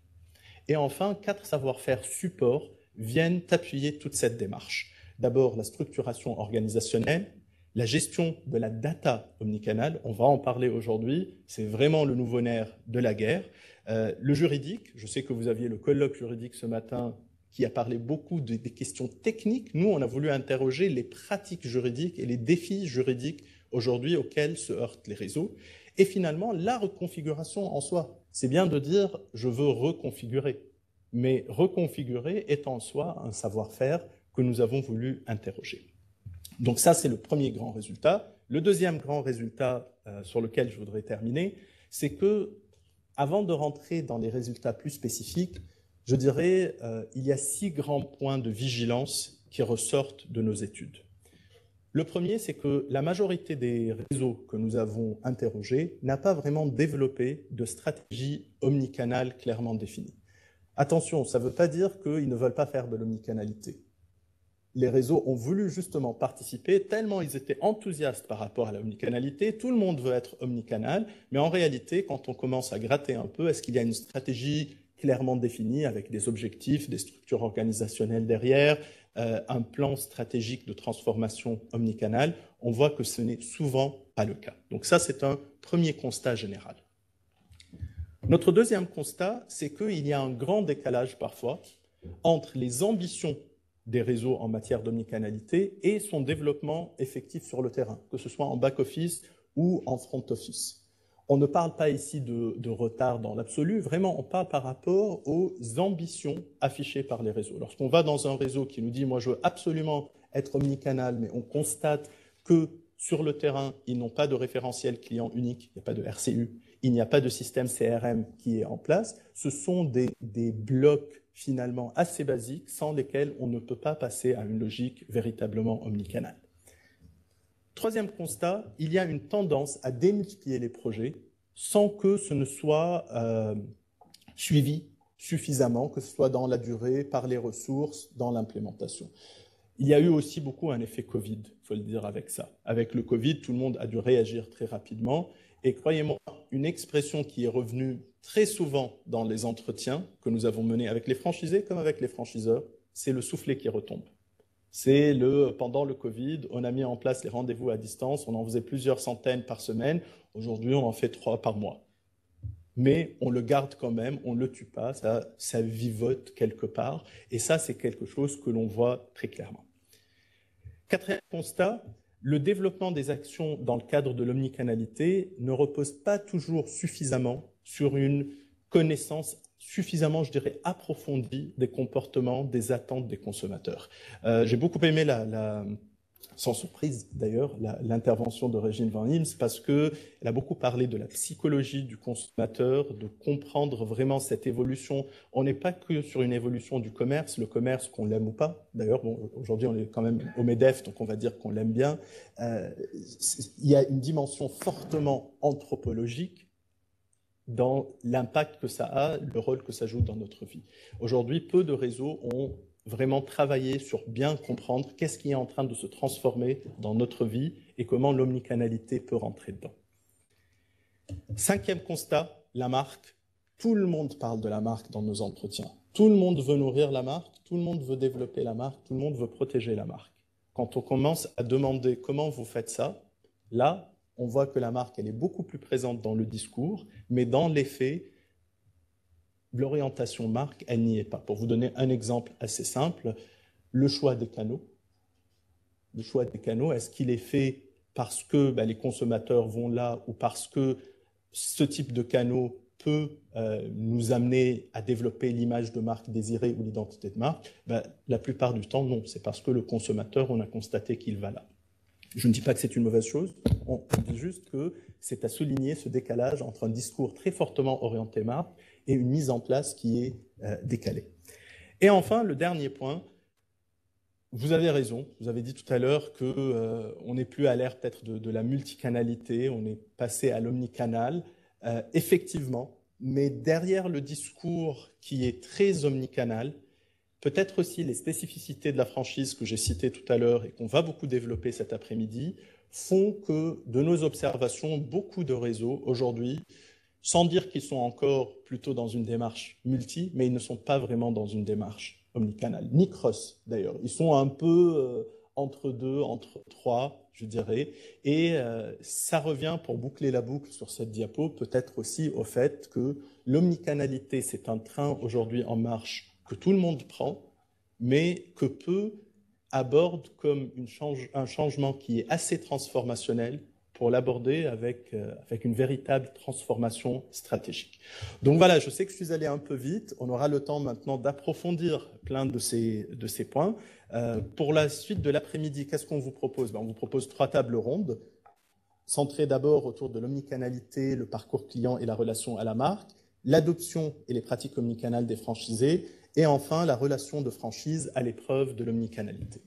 Et enfin, 4 savoir-faire support viennent appuyer toute cette démarche. D'abord, la structuration organisationnelle, la gestion de la data omnicanal, on va en parler aujourd'hui, c'est vraiment le nouveau nerf de la guerre. Le juridique, je sais que vous aviez le colloque juridique ce matin qui a parlé beaucoup des questions techniques. Nous, on a voulu interroger les pratiques juridiques et les défis juridiques aujourd'hui auxquels se heurtent les réseaux. Et finalement, la reconfiguration en soi, c'est bien de dire « je veux reconfigurer ». Mais reconfigurer est en soi un savoir-faire que nous avons voulu interroger. Donc ça, c'est le premier grand résultat. Le deuxième grand résultat sur lequel je voudrais terminer, c'est que, avant de rentrer dans les résultats plus spécifiques, je dirais il y a 6 grands points de vigilance qui ressortent de nos études. Le premier, c'est que la majorité des réseaux que nous avons interrogés n'a pas vraiment développé de stratégie omnicanale clairement définie. Attention, ça ne veut pas dire qu'ils ne veulent pas faire de l'omnicanalité. Les réseaux ont voulu justement participer, tellement ils étaient enthousiastes par rapport à l'omnicanalité. Tout le monde veut être omnicanal, mais en réalité, quand on commence à gratter un peu, est-ce qu'il y a une stratégie clairement définie avec des objectifs, des structures organisationnelles derrière, un plan stratégique de transformation omnicanale? On voit que ce n'est souvent pas le cas. Donc ça, c'est un premier constat général. Notre deuxième constat, c'est qu'il y a un grand décalage parfois entre les ambitions des réseaux en matière d'omnicanalité et son développement effectif sur le terrain, que ce soit en back-office ou en front-office. On ne parle pas ici de retard dans l'absolu, vraiment on parle par rapport aux ambitions affichées par les réseaux. Lorsqu'on va dans un réseau qui nous dit « moi je veux absolument être omnicanal », mais on constate que sur le terrain, ils n'ont pas de référentiel client unique, il n'y a pas de RCU, il n'y a pas de système CRM qui est en place, ce sont des blocs finalement assez basiques sans lesquels on ne peut pas passer à une logique véritablement omnicanale. Troisième constat, il y a une tendance à démultiplier les projets sans que ce ne soit suivi suffisamment, que ce soit dans la durée, par les ressources, dans l'implémentation. Il y a eu aussi beaucoup un effet Covid, il faut le dire avec ça. Avec le Covid, tout le monde a dû réagir très rapidement. Et croyez-moi, une expression qui est revenue très souvent dans les entretiens que nous avons menés avec les franchisés comme avec les franchiseurs, c'est le soufflet qui retombe. C'est pendant le Covid, on a mis en place les rendez-vous à distance, on en faisait plusieurs centaines par semaine, aujourd'hui on en fait 3 par mois. Mais on le garde quand même, on ne le tue pas, ça vivote quelque part, et ça c'est quelque chose que l'on voit très clairement. Quatrième constat, le développement des actions dans le cadre de l'omnicanalité ne repose pas toujours suffisamment sur une connaissance suffisamment, je dirais, approfondie des comportements, des attentes des consommateurs. J'ai beaucoup aimé sans surprise d'ailleurs, l'intervention de Régine Van Imst, parce qu'elle a beaucoup parlé de la psychologie du consommateur, de comprendre vraiment cette évolution. On n'est pas que sur une évolution du commerce, le commerce qu'on l'aime ou pas. D'ailleurs, bon, aujourd'hui on est quand même au MEDEF, donc on va dire qu'on l'aime bien. Il y a une dimension fortement anthropologique dans l'impact que ça a, le rôle que ça joue dans notre vie. Aujourd'hui, peu de réseaux ont vraiment travailler sur bien comprendre qu'est-ce qui est en train de se transformer dans notre vie et comment l'omnicanalité peut rentrer dedans. 5e constat, la marque. Tout le monde parle de la marque dans nos entretiens. Tout le monde veut nourrir la marque, tout le monde veut développer la marque, tout le monde veut protéger la marque. Quand on commence à demander comment vous faites ça, là, on voit que la marque, elle est beaucoup plus présente dans le discours, mais dans les faits, l'orientation marque, elle n'y est pas. Pour vous donner un exemple assez simple, le choix des canaux. Le choix des canaux, est-ce qu'il est fait parce que les consommateurs vont là ou parce que ce type de canaux peut nous amener à développer l'image de marque désirée ou l'identité de marque? La plupart du temps, non. C'est parce que le consommateur, on a constaté qu'il va là. Je ne dis pas que c'est une mauvaise chose, on dit juste que c'est à souligner ce décalage entre un discours très fortement orienté marque et une mise en place qui est décalée. Et enfin, le dernier point, vous avez raison, vous avez dit tout à l'heure qu'on n'est plus à l'ère peut-être de la multicanalité, on est passé à l'omnicanal, effectivement, mais derrière le discours qui est très omnicanal, peut-être aussi les spécificités de la franchise que j'ai citées tout à l'heure et qu'on va beaucoup développer cet après-midi, font que de nos observations, beaucoup de réseaux aujourd'hui, sans dire qu'ils sont encore plutôt dans une démarche multi, mais ils ne sont pas vraiment dans une démarche omnicanal, ni cross d'ailleurs. Ils sont un peu entre deux, entre trois, je dirais. Et ça revient, pour boucler la boucle sur cette diapo, peut-être aussi au fait que l'omnicanalité, c'est un train aujourd'hui en marche que tout le monde prend, mais que peu abordent comme un changement qui est assez transformationnel pour l'aborder avec une véritable transformation stratégique. Donc voilà, je sais que je suis allé un peu vite. On aura le temps maintenant d'approfondir plein de ces points. Pour la suite de l'après-midi, qu'est-ce qu'on vous propose? On vous propose 3 tables rondes, centrées d'abord autour de l'omnicanalité, le parcours client et la relation à la marque, l'adoption et les pratiques omnicanales des franchisés, et enfin la relation de franchise à l'épreuve de l'omnicanalité.